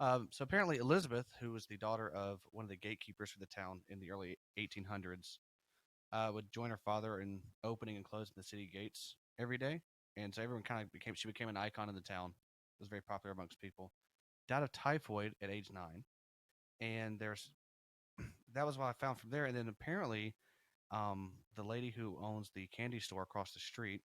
So apparently Elizabeth, who was the daughter of one of the gatekeepers for the town in the early 1800s, would join her father in opening and closing the city gates every day, and so everyone kind of became an icon in the town. It was very popular amongst people. Died of typhoid at age 9, and that was what I found from there. And then apparently, the lady who owns the candy store across the street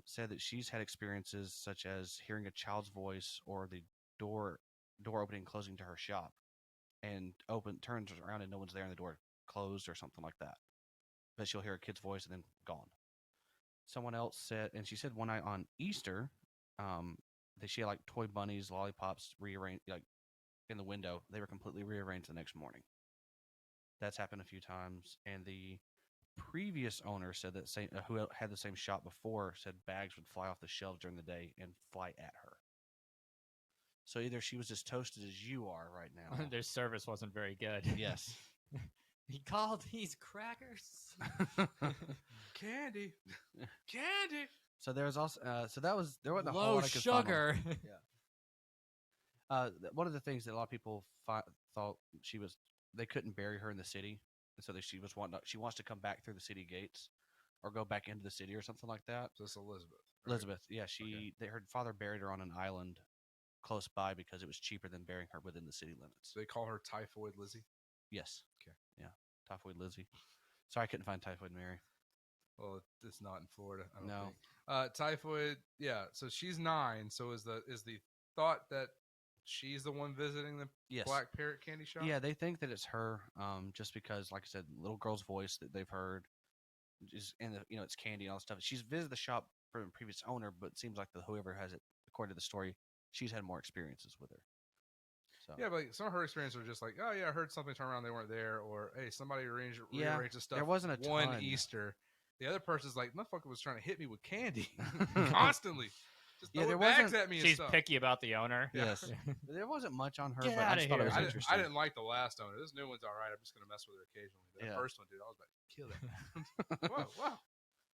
said that she's had experiences such as hearing a child's voice or the door opening and closing to her shop, and turns around and no one's there and the door closed or something like that. But she'll hear a kid's voice and then gone. Someone else said, and she said one night on Easter, that she had like toy bunnies, lollipops rearranged like in the window. They were completely rearranged the next morning. That's happened a few times, and the previous owner said that who had the same shop before said bags would fly off the shelves during the day and fly at her. So either she was as toasted as you are right now. Their service wasn't very good. Yes. He called these crackers. Candy. So there was also there wasn't a whole Low lot I could find on- sugar. One of the things that a lot of people thought they couldn't bury her in the city, and so she wants to come back through the city gates or go back into the city or something like that. So it's Elizabeth. Right? Elizabeth, yeah, her father buried her on an island close by because it was cheaper than burying her within the city limits. So they call her Typhoid Lizzie. Yes. Okay. Yeah, Typhoid Lizzie. Sorry, I couldn't find Typhoid Mary. Well, it's not in Florida. I don't No. think. Typhoid. Yeah. So she's 9. So is the thought that she's the one visiting the Yes. Black Parrot candy shop? Yeah, they think that it's her, just because, like I said, little girl's voice that they've heard is in it's candy and all that stuff. She's visited the shop from the previous owner, but it seems like whoever has it, according to the story, she's had more experiences with her. So Yeah, but like, some of her experiences are just like, oh yeah, I heard something turn around, they weren't there, or hey, somebody rearranged the stuff. there wasn't a one ton. Easter. The other person's like, motherfucker was trying to hit me with candy constantly. Just Yeah, throwing there bags wasn't- at me and She's stuff. picky about the owner. Yes, there wasn't much on her, Get but I outta just thought it here. was I interesting. didn't like the last owner. This new one's all right. I'm just gonna mess with her occasionally. That Yeah. first one, dude, I was like, kill that. Whoa.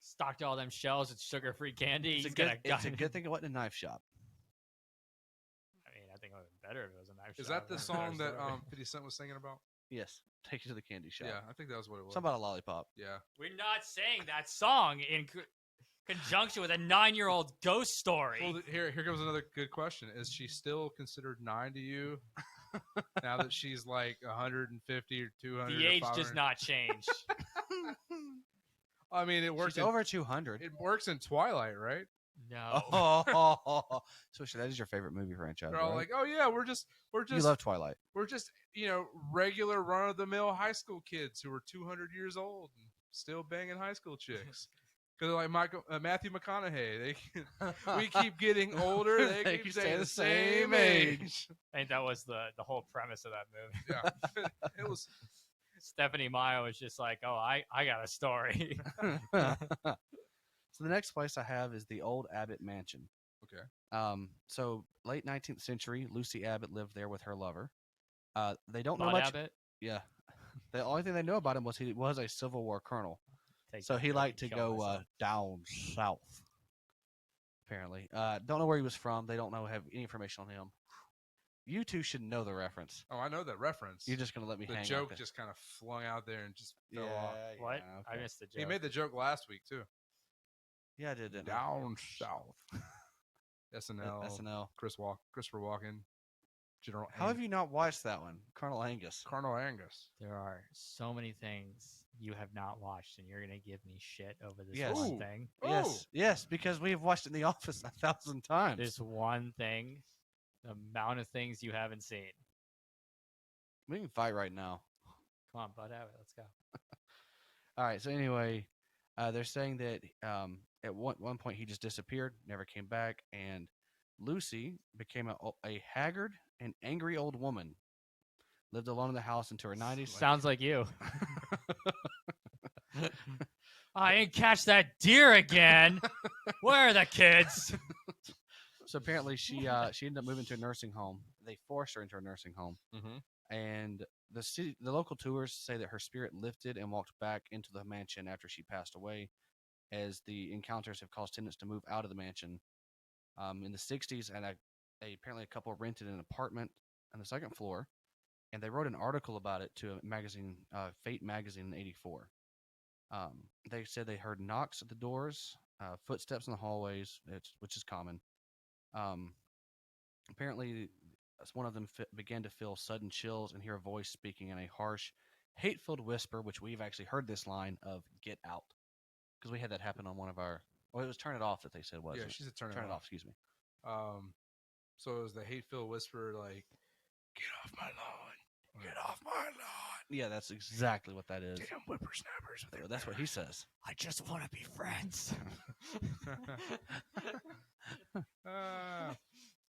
Stocked all them shelves with sugar-free candy. It's a He's got good, thing it wasn't a knife shop. I mean, I think it would have been better if it was a knife Is shop. that the That's another song that story. 50 Cent was singing about? Yes, take you to the candy shop. Yeah, I think that was what it was. Something about a lollipop. Yeah. We're not saying that song in conjunction with a 9-year-old ghost story. Well, here comes another good question. Is she still considered 9 to you? now that she's like 150 or 200. The or age does 500. not change. I mean, it works. She's over 200. It works in Twilight, right? No. Oh, so that is your favorite movie franchise, They're all right? like, "Oh yeah, we're just You love Twilight. we're just regular run of the mill high school kids who are 200 years old and still banging high school chicks." Because like Matthew McConaughey, we keep getting older. They keep staying the same age. I think that was the whole premise of that movie. Yeah, it was. Stephanie Meyer was just like, "Oh, I got a story." So the next place I have is the Old Abbott Mansion. Okay. So late 19th century, Lucy Abbott lived there with her lover. They don't know Bud much. Abbott? Yeah. The only thing they know about him was he was a Civil War colonel. Take So that he joke liked to and kill go myself. down south. Apparently, don't know where he was from. They don't have any information on him. You two should know the reference. Oh, I know that reference. You're just gonna let me the hang. joke out just kind of flung out there and just fell yeah, off. What? yeah, I okay. missed the joke. He made the joke last week too. Yeah, I did. Didn't I? Down south. SNL. SNL. Christopher Walken. General. How have you not watched that one, Colonel Angus? Colonel Angus. There are so many things you have not watched, and you're gonna give me shit over this Yes. one Ooh. thing. Yes, yes, because we have watched it in the office 1,000 times. This one thing, the amount of things you haven't seen. We can fight right now. Come on, Bud Abbott, let's go. All right. So anyway, they're saying that at one point he just disappeared, never came back, and Lucy became a haggard and angry old woman. Lived alone in the house until her 90s. Sounds like you. I didn't catch that deer again. Where are the kids? So apparently she ended up moving to a nursing home. They forced her into a nursing home, Mm-hmm. and the local tours say that her spirit lifted and walked back into the mansion after she passed away, as the encounters have caused tenants to move out of the mansion. In the 60s, and apparently a couple rented an apartment on the second floor, and they wrote an article about it to a magazine, Fate magazine, in '84. They said they heard knocks at the doors, footsteps in the hallways, which is common. Apparently, one of them began to feel sudden chills and hear a voice speaking in a harsh, hate-filled whisper, which we've actually heard this line of "Get out," because we had that happen on one of our. Well, it was "Turn It Off" that they said was. Yeah, she said turn Turn it off. Excuse me. So it was the hate-filled whisper, like, "Get off my lawn! Get off my lawn!" Yeah, that's exactly what that is. Damn whippersnappers! Well, that's what he says. I just want to be friends.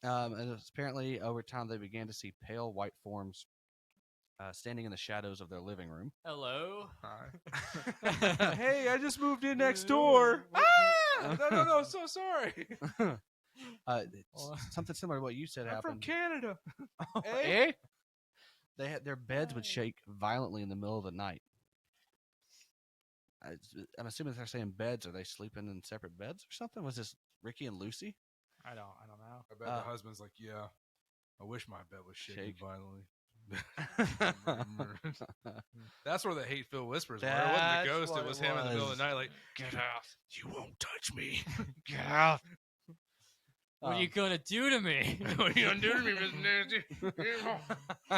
And apparently, over time, they began to see pale white forms standing in the shadows of their living room. Hello. Hi. Hey, I just moved in next door. No, so sorry. Something similar to what you said I'm from happened. Canada. Eh? They had their beds would shake violently in the middle of the night. I'm assuming they're saying beds. Are they sleeping in separate beds or something? Was this Ricky and Lucy? I don't know. I bet the husband's like, yeah, I wish my bed was shaking violently. That's where the hate-filled whispers were. It wasn't That's the ghost. what It was it him in the middle of was. the night, like, get out. You won't touch me. Get out. What are you gonna do to me? What are you going to do to me, Mr. Nasty?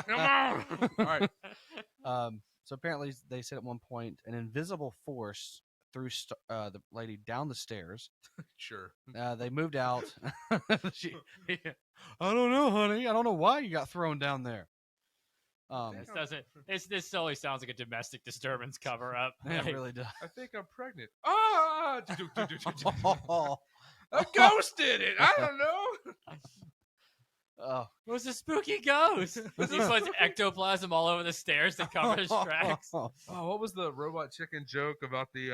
Come on. All right. So apparently, they said at one point an invisible force threw the lady down the stairs. Sure. They moved out. I don't know, honey. I don't know why you got thrown down there. This solely sounds like a domestic disturbance cover up. It really does. I think I'm pregnant. Ah! A ghost did it. I don't know. Oh, It was a spooky ghost. He puts ectoplasm all over the stairs to cover his tracks. Oh, what was the robot chicken joke about the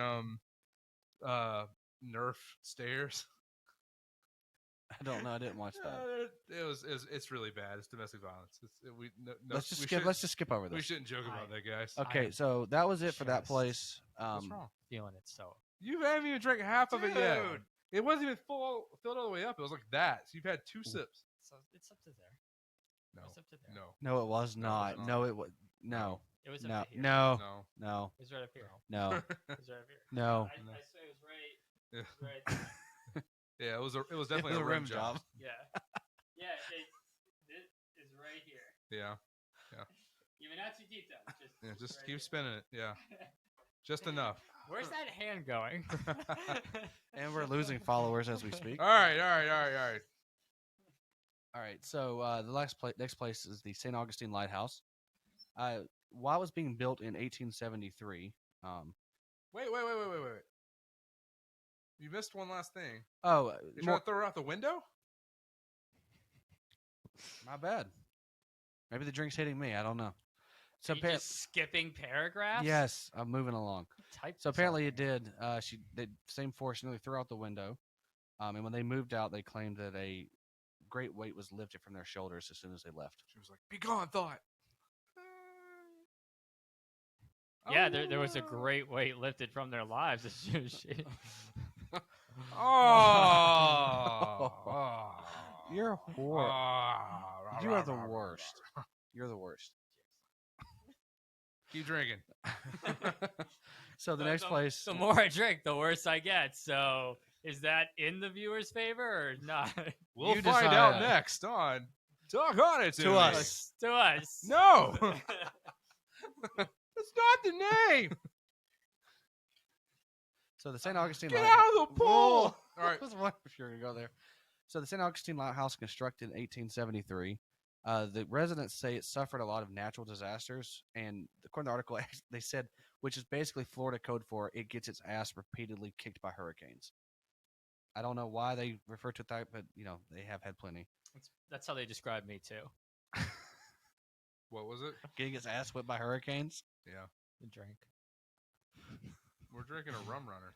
Nerf stairs? I don't know. I didn't watch that. It's really bad. It's domestic violence. Let's just skip over this. We shouldn't joke about that, guys. Okay, so that was it for that Just- place. What's wrong? Feeling it so. You haven't even drank half of it yet. Dude. It wasn't even filled all the way up. It was like that. So you've had 2 sips. So it's up to there. No. It's up to there. No. No, it was No, not. it's not. No, it was no. It was up No, to here. no, No. no, It was right up here. no, It was right up here. no. I say it was right. Yeah. It was right there. Yeah, it was definitely It was a rim job. Yeah. Yeah. This is right here. Yeah. Even not too deep though. Yeah. Just right keep here. spinning it. Yeah. Just enough. Where's that hand going? And we're losing followers as we speak. All right. All right, so the next place is the St. Augustine Lighthouse. While it was being built in 1873, Wait. You missed one last thing. oh, You trying to throw her out the window? my bad. Maybe the drink's hitting me. I don't know. So Are you just skipping paragraphs? yes, I'm moving along. Type So this apparently out it there. did. The same force nearly threw out the window, and when they moved out, they claimed that a great weight was lifted from their shoulders as soon as they left. She was like, "Be gone, thought." Yeah, there was a great weight lifted from their lives as soon as she. Oh. You're horrible. You are the worst. You're the worst. Keep drinking. So the But next place. The more I drink, the worse I get. So is that in the viewer's favor or not? We'll You find decide. out next on Talk On It To me. us. To us. No, that's not the name. So the St. Augustine Get Lighthouse. out of the pool. All I right. was wondering if you were gonna go there. So the St. Augustine Lighthouse, constructed in 1873. The residents say it suffered a lot of natural disasters, and according to the article, they said, which is basically Florida code for it gets its ass repeatedly kicked by hurricanes. I don't know why they refer to that, but they have had plenty. That's how they describe me too. What was it? Getting its ass whipped by hurricanes. Yeah, The drink. we're drinking a Rumrunner.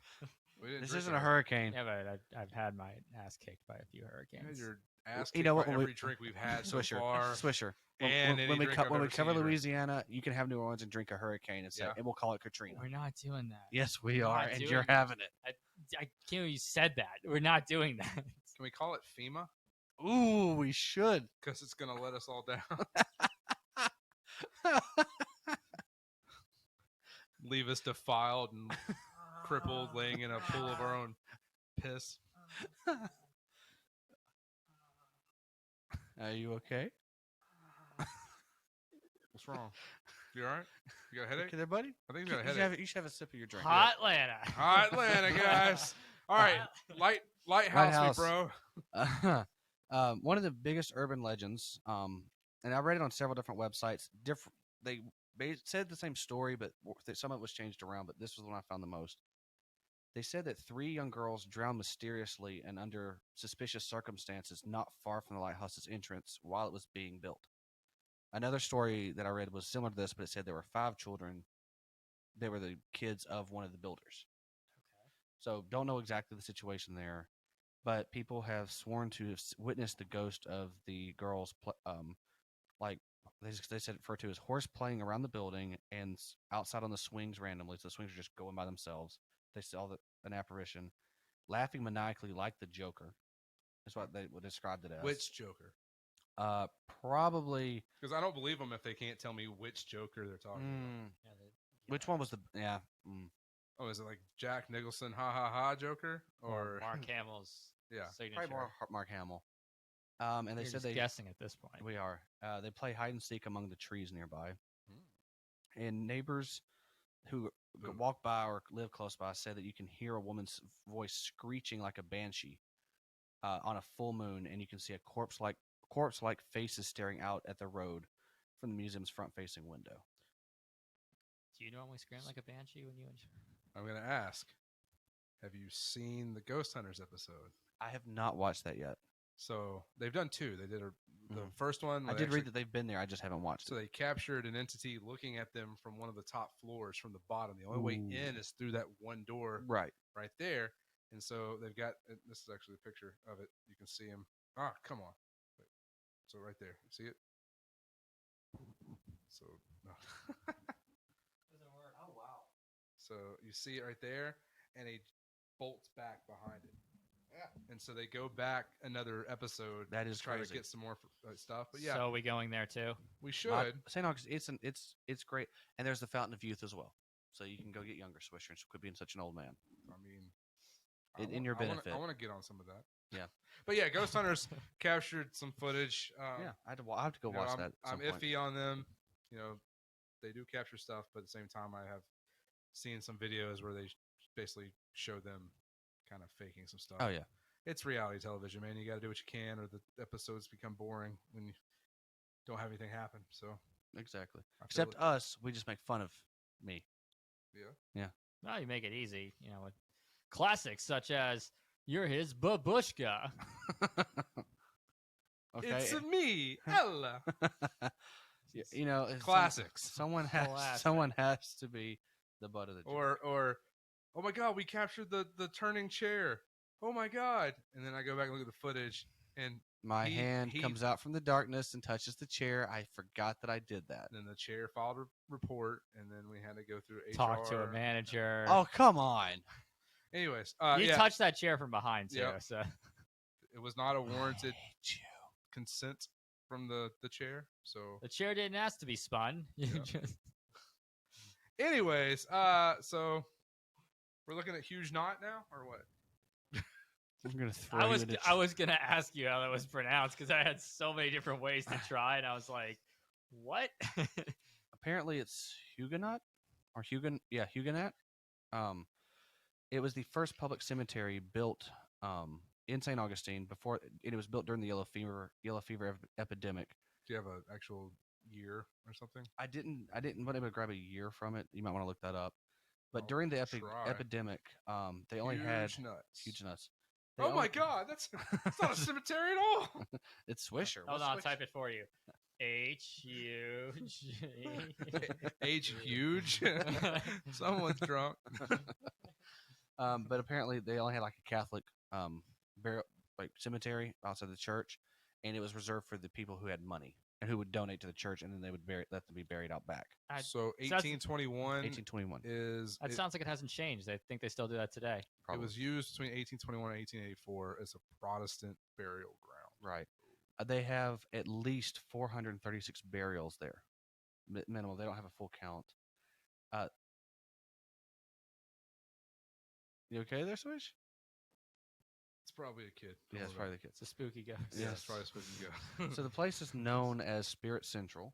We didn't. This drink isn't a it. hurricane. Yeah, but I've had my ass kicked by a few You had hurricanes. your ass You kicked know by what, when every we- drink we've had so Swisher. far. Swisher. And any When we drink I've when we ever cover seen you drink. Louisiana, you can have New Orleans and drink a hurricane and say, Yeah. and we'll call it Katrina. We're not doing that. Yes, we We're are, not and doing you're that. having it. I can't believe you said that. We're not doing that. Can we call it FEMA? Ooh, we should. Because it's gonna let us all down. Leave us defiled and crippled, laying in a pool of our own piss. Are you okay? What's wrong? You all right? You got a headache? Okay there, buddy? I think You you got a should, headache. you should have a sip of your drink. Hot Atlanta. Hot Atlanta, guys. All right, lighthouse, me, bro. One of the biggest urban legends, and I read it on several different websites. They said the same story, but some of it was changed around. But this was the one I found the most. They said that 3 young girls drowned mysteriously and under suspicious circumstances not far from the lighthouse's entrance while it was being built. Another story that I read was similar to this, but it said there were 5 children. They were the kids of one of the builders. Okay. So don't know exactly the situation there, but people have sworn to have witnessed the ghost of the girls, like they said, referred to as horse playing around the building and outside on the swings randomly. So the swings are just going by themselves. They saw an apparition, laughing maniacally like the Joker. Is what they would describe it as. Which Joker? Probably. Because I don't believe them if they can't tell me which Joker they're talking about. Yeah, Which one was the? Yeah. Oh, is it like Jack Nicholson, ha ha ha Joker, or Mark Hamill's yeah? signature? Probably more Mark Hamill. And they You're said just they guessing at this point. We are. They play hide and seek among the trees nearby. Hmm. And neighbors who walk by or live close by say that you can hear a woman's voice screeching like a banshee on a full moon, and you can see a corpse-like faces staring out at the road from the museum's front-facing window. Do you normally scream like a banshee when you? I'm gonna ask. Have you seen the Ghost Hunters episode? I have not watched that yet. So they've done 2. They did the Mhm. first one. I they did actually- read that they've been there. I just haven't watched So it. they captured an entity looking at them from one of the top floors from the bottom. The only way Ooh. in is through that one door Right. right there. And so they've got this is actually a picture of it. You can see him. Ah, come on. Wait. So right there. See it? So no. Doesn't work. Oh wow. So you see it right there, and he bolts back behind it. Yeah. And so they go back another episode. That is to try crazy. to get some more stuff. But yeah, So are we going there too? we should. St. Augustine, it's great, and there's the Fountain of Youth as well, so you can go get younger Swishers. Quit being such an old man. I mean, In your I wanna- benefit. I want to get on some of that. Yeah. But yeah, Ghost Hunters captured some footage. Yeah, I have to go watch that. I'm iffy on them. You know, they do capture stuff, but at the same time, I have seen some videos where they basically show them kind of faking some stuff. Oh yeah. It's reality television, man. You got to do what you can, or the episodes become boring when you don't have anything happen. So Exactly. I feel Except it. us, we just make fun of me. Yeah. Well, you make it easy, you know, with classics such as "You're His Babushka." Okay. It's me, Ella. You know, Classics. Someone has to be the butt of the joke. Or oh my god, we captured the turning chair. Oh my god. And then I go back and look at the footage and My he- hand he- comes out from the darkness and touches the chair. I forgot that I did that. then the chair filed a report, and then we had to go through HR. Talk to a manager. Oh, come on. Anyways, you yeah, touched that chair from behind too. Yep. So it was not a warranted I hate you. consent from the chair. So the chair didn't ask to be spun. You Yeah. just- anyways, so we're looking at Huge Knot now, or what? I'm gonna throw I you was in I was gonna ask you how that was pronounced because I had so many different ways to try, and I was like, "What?" Apparently, it's Huguenot or Huguenot. It was the first public cemetery built in St. Augustine before it was built during the yellow fever epidemic. Do you have an actual year or something? I didn't want to grab a year from it. You might want to look that up. But I'll during the try. epidemic, they only had Nuts. huge nuts. Oh my god, that's not a cemetery at all. It's Swisher. Hold What's on, I'll Swisher? type it for you. HUG. Age huge. Someone's drunk. But apparently they only had like a Catholic burial cemetery outside the church, and it was reserved for the people who had money and who would donate to the church, and then they would let them be buried out back. So that's- 1821 1821. is That sounds like it hasn't changed. I think they still do that today. it Probably. was used between 1821 and 1884 as a Protestant burial ground. Right. They have at least 436 burials there. Minimal. They don't have a full count. You okay there, Swish? It's probably a kid. Yeah, it's probably the kids. It's a spooky ghost. Yeah, Yes. it's probably supposed to go. So the place is known as Spirit Central.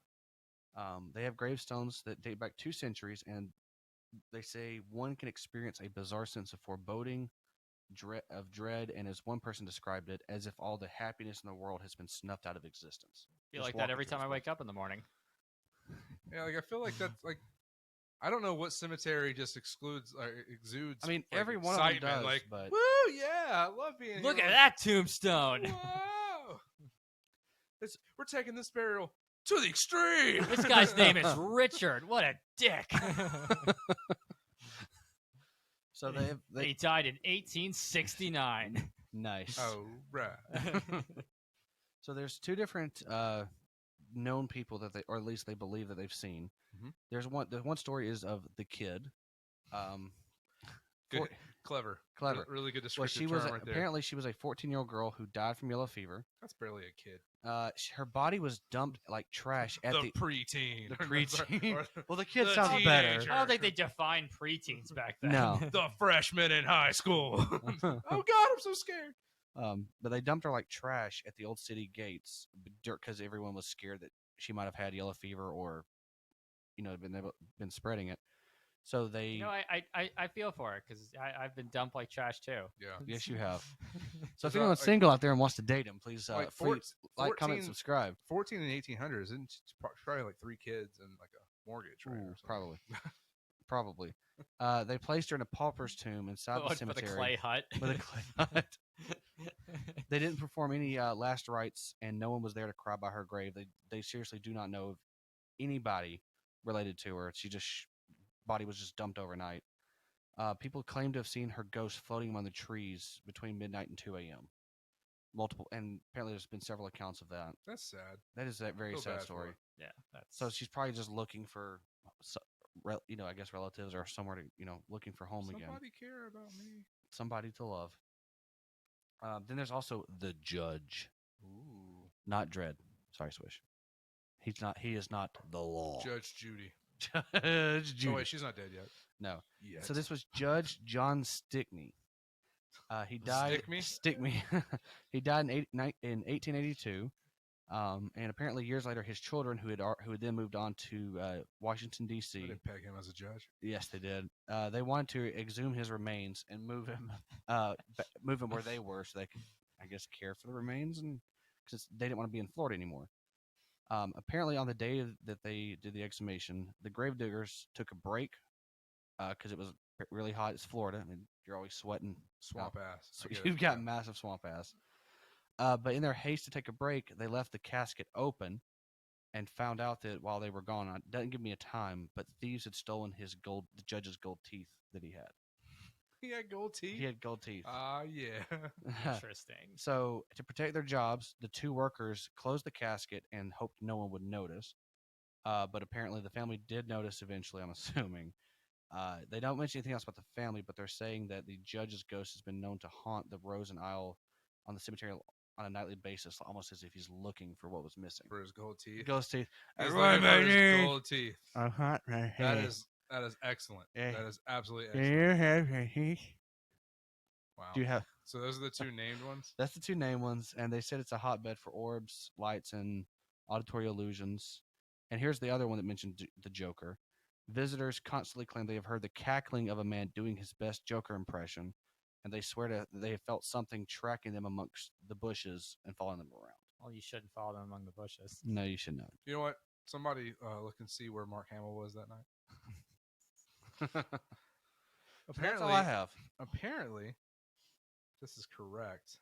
They have gravestones that date back 2 centuries, and they say one can experience a bizarre sense of foreboding, dread, and as one person described it, as if all the happiness in the world has been snuffed out of existence. I feel Just like that walking every through time I this wake place. up in the morning. Yeah, like I feel like that's like I don't know what cemetery just exudes. I mean, like, every one of them excitement, does, like, but woo, yeah, I love being Look here. at that tombstone. Whoa! We're taking this burial to the extreme. This guy's name is Richard. What a dick. so He died in 1869. nice. Oh, right. So there's 2 different known people that or at least they believe that they've seen. Mhm. The one story is of the kid. Good, For- clever. Clever. Really good Well, descriptive she was term right there. apparently she was a 14-year-old girl who died from yellow fever. That's barely a kid. Her body was dumped like trash at The preteen. the preteen. Or Well, the kid the sounds better. teenager. I don't think they defined preteens back then. No. the freshman in high school. Oh God, I'm so scared. But they dumped her like trash at the old city gates because everyone was scared that she might have had yellow fever or, been spreading it. So they. You know, I feel for it because I've been dumped like trash too. Yeah. Yes, you have. So if So, anyone's like- single out there and wants to date him, please, Like please like, 14 comment, subscribe. 14 in 1800s, and it's probably like 3 kids and like a mortgage, right? Ooh, or something. probably. They placed her in a pauper's tomb inside the For the cemetery clay hut. with a clay hut. They didn't perform any last rites, and no one was there to cry by her grave. They seriously do not know of anybody related to her. She just body was just dumped overnight. People claim to have seen her ghost floating among the trees between midnight and 2 a.m. Multiple, and apparently there's been several accounts of that. That's sad. That is a very Feel sad bad for story. her. Yeah, that's So she's probably just looking for, I guess relatives or somewhere to, looking for home again. Somebody care about me. Somebody to love. Then there's also the judge, Ooh. not Dredd. Sorry, Swish. He's not. He is not the law. Judge Judy. Judge Oh Judy. wait, she's not dead yet. No. Yet. So this was Judge John Stickney. He died. Stick me? Stick me. He died in 1882. And apparently, years later, his children, who had then moved on to Washington They D.C. didn't peg him as a judge. Yes, they did. They wanted to exhume his remains and move him where they were, so they could, I guess, care for the remains, and because they didn't want to be in Florida anymore. Apparently, on the day that they did the exhumation, the gravediggers took a break because it was really hot. It's Florida. I mean, you're always sweating. Swamp ass. So I get it. you've got Yeah. massive swamp ass. But in their haste to take a break, they left the casket open and found out that while they were gone, it doesn't give me a time, but thieves had stolen the judge's gold teeth that he had. He had gold teeth. He had gold teeth. Yeah. Interesting. So to protect their jobs, the two workers closed the casket and hoped no one would notice. But apparently the family did notice eventually, I'm assuming. They don't mention anything else about the family, but they're saying that the judge's ghost has been known to haunt the rows and aisle on the cemetery on a nightly basis, almost as if he's looking for what was missing. For his gold teeth. Ghost teeth. He's looking for his gold teeth. Hot right That is excellent. Yeah. That is absolutely Do excellent. you have a teeth? Wow. Do you have? So those are the two named ones? That's the two named ones, and they said it's a hotbed for orbs, lights, and auditory illusions. And here's the other one that mentioned the Joker. Visitors constantly claim they have heard the cackling of a man doing his best Joker impression, and they swear they have felt something tracking them amongst the bushes and following them around. Well, you shouldn't follow them among the bushes. No, you should not. You know what? Somebody look and see where Mark Hamill was that night. That's all I have. Apparently, this is correct.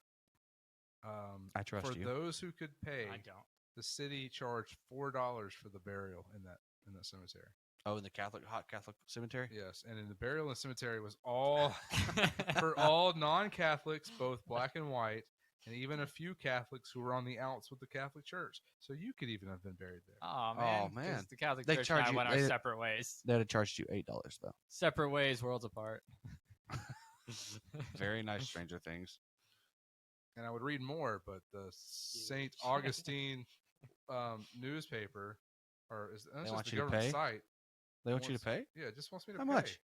I trust for you. those who could pay, I don't. the city charged $4 for the burial in that cemetery. Oh, in the hot Catholic cemetery? Yes, and in the burial in the cemetery was all for all non-Catholics, both black and white, and even a few Catholics who were on the outs with the Catholic Church. So you could even have been buried there. Oh man! Oh, man. 'Cause the Catholic They Church charge and I you- went our they- separate ways. They'd have charged you $8, though. Separate ways, worlds apart. Very nice Stranger Things. And I would read more, but the St. Augustine newspaper, or that's They just want the you to government pay? site. They want you to pay? Yeah, it just wants me to How pay. much?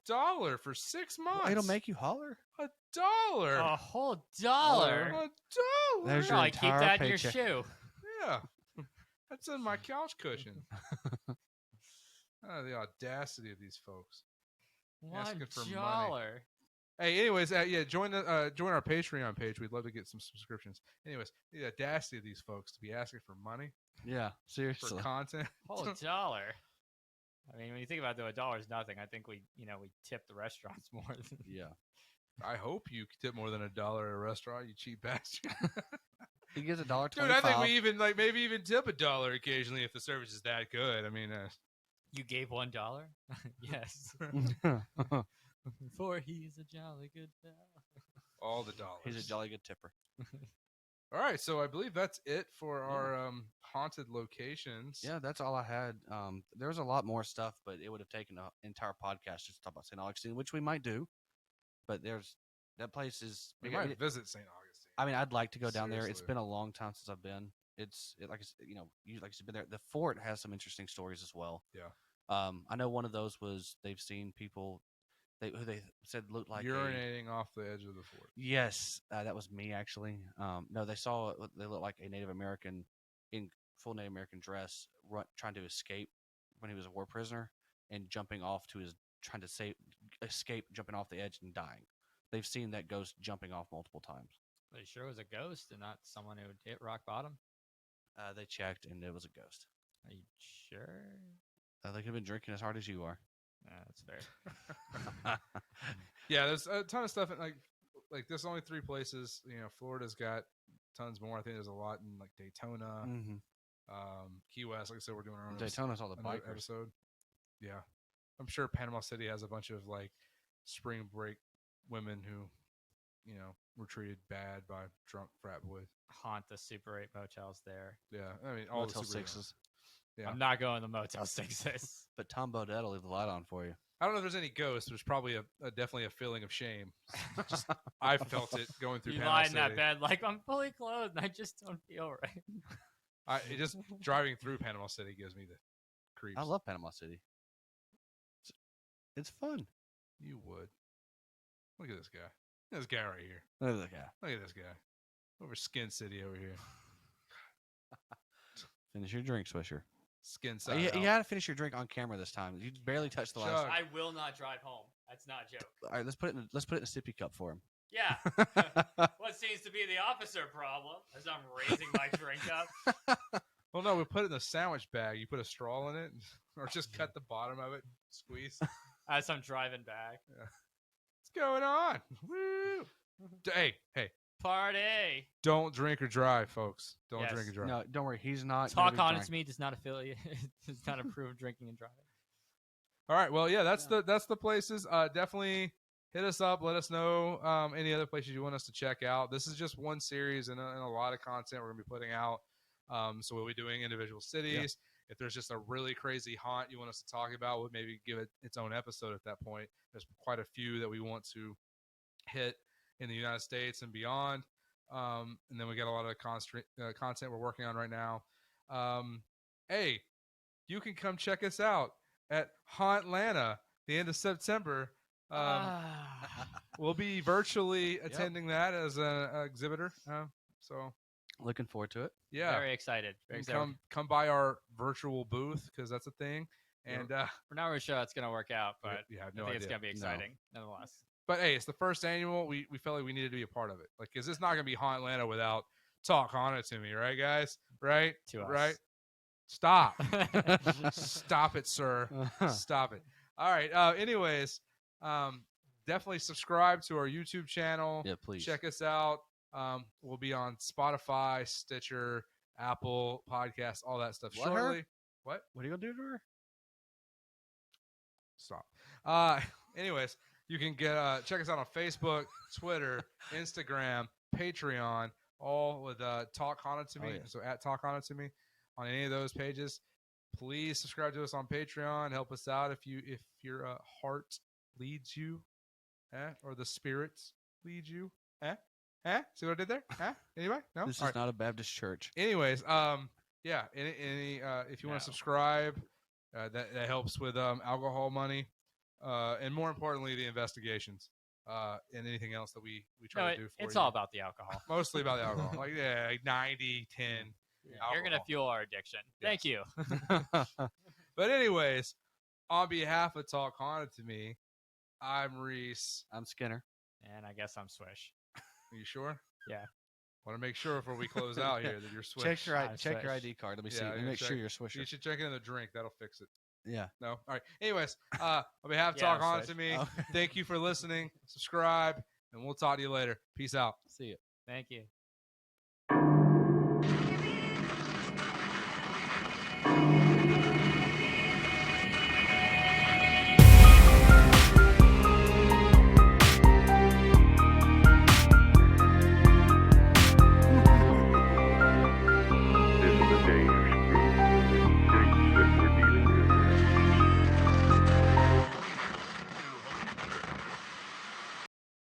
$1 for 6 months. Well, it'll make you holler. $1. A whole dollar. $1. There's your Probably keep entire that in your paycheck. shoe. Yeah. That's in my couch cushion. The audacity of these folks. Asking for money. $1. Hey, anyways, yeah, join our Patreon page. We'd love to get some subscriptions. Anyways, the audacity of these folks to be asking for money Yeah, for seriously. content. Whole dollar. I mean, when you think about it, though, $1 is nothing. I think we tip the restaurants more than Yeah. I hope you tip more than $1 at a restaurant, you cheap bastard. He gives $1.25. Dude, I think we even maybe even tip $1 occasionally if the service is that good. I mean, you gave $1. Yes, for he's a jolly good fellow. all the dollars. He's a jolly good tipper. All right, so I believe that's it for our haunted locations. Yeah, that's all I had. There was a lot more stuff, but it would have taken an entire podcast just to talk about St. Augustine, which we might do. But that place is. We might visit St. Augustine. I mean, I'd like to go down there. It's Seriously. been a long time since I've been. Like I said, you've been there. The fort has some interesting stories as well. Yeah. I know one of those was they've seen people who they said looked like urinating off the edge of the fort. Yes, that was me actually. No, they saw they looked like a Native American in full Native American dress trying to escape when he was a war prisoner and jumping off to trying to escape, jumping off the edge and dying. They've seen that ghost jumping off multiple times. Are you sure it was a ghost and not someone who would hit rock bottom? They checked and it was a ghost. Are you sure? They could have been drinking as hard as you are. That's fair. Yeah, there's a ton of stuff. Like there's only 3 places. Florida's got tons more. I think there's a lot in like Daytona, Key West. Like I said, we're doing our own Daytona's all the another bikers. episode. Yeah, I'm sure Panama City has a bunch of like spring break women who, were treated bad by drunk frat boys. Haunt the Super 8 motels there. Yeah, I mean all Motel the Super 6s. Yeah. I'm not going to Motel 6s. But Tom Bodette will leave the light on for you. I don't know if there's any ghosts. There's probably definitely a feeling of shame. Just I felt it going through You Panama lie in City. that bed like I'm fully clothed and I just don't feel right. Just driving through Panama City gives me the creeps. I love Panama City. It's fun. You would. Look at this guy. This guy right here. Look at that guy. Look at this guy. Over Skin City over here. Finish your drink, Swisher. Skin side You out. got to finish your drink on camera this time. You barely touched the last. Chuck. I will not drive home. That's not a joke. All right, let's put it in a sippy cup for him. Yeah. What seems to be the officer problem as I'm raising my drink up. Well, no, we put it in the sandwich bag. You put a straw in it, or just cut the bottom of it, squeeze. As I'm driving back. What's going on? Woo! Hey, Party. don't drink or drive, folks. Don't Yes. drink or drive. No, don't worry. He's not. Talk gonna on be it to me does not affiliate. Does not approve of drinking and driving. All right. Well, yeah, that's the places. Definitely hit us up. Let us know any other places you want us to check out. This is just one series and a lot of content we're gonna be putting out. So we'll be doing individual cities. If there's just a really crazy haunt you want us to talk about, we'll maybe give it its own episode at that point. There's quite a few that we want to hit in the United States and beyond. And then we got a lot of content we're working on right now. Hey, you can come check us out at Hauntlanta the end of September. We'll be virtually attending that as an exhibitor. So Looking forward to it. yeah, Very excited. Very excited. come by our virtual booth because that's a thing. And We're not really sure how it's going to work out, but yeah, I have I no think it's idea. going to be exciting nonetheless. But hey, it's the first annual. We felt like we needed to be a part of it. Like, because it's not gonna be Hauntlanta without Talk Haunted to Me, right, guys? Right? To us. Right? Stop. Stop it, sir. Stop it. All right. Anyways, definitely subscribe to our YouTube channel. Yeah, please. Check us out. We'll be on Spotify, Stitcher, Apple Podcasts, all that stuff What, her? shortly. What? What are you gonna do to her? Stop. Anyways, you can get check us out on Facebook, Twitter, Instagram, Patreon, all with Talk Haunted to Me. Oh, yeah. So at Talk Haunted to Me on any of those pages. Please subscribe to us on Patreon. Help us out if your heart leads you, or the spirits lead you. See what I did there? Anyway, no. This All is not a Baptist church. Anyways, yeah. Any if you want to subscribe, that helps with alcohol money, and more importantly, the investigations, and anything else that we try to do for you. It's all about the alcohol. Mostly about the alcohol. Like 90, 10. You're going to fuel our addiction. Thank you. But anyways, on behalf of Talk Haunted to Me, I'm Reese. I'm Skinner. And I guess I'm Swish. Are you sure? Yeah. Want to make sure before we close out here that you're Swish. Check your Swish. ID card. Let me see. Yeah, Let me yeah, make check. sure you're Swisher. You should check it in the drink. That'll fix it. Yeah. No? All right. Anyways, on behalf of Yeah, Talk Haunted to Swish. Me, Oh. thank you for listening. Subscribe, and we'll talk to you later. Peace out. See you. Thank you.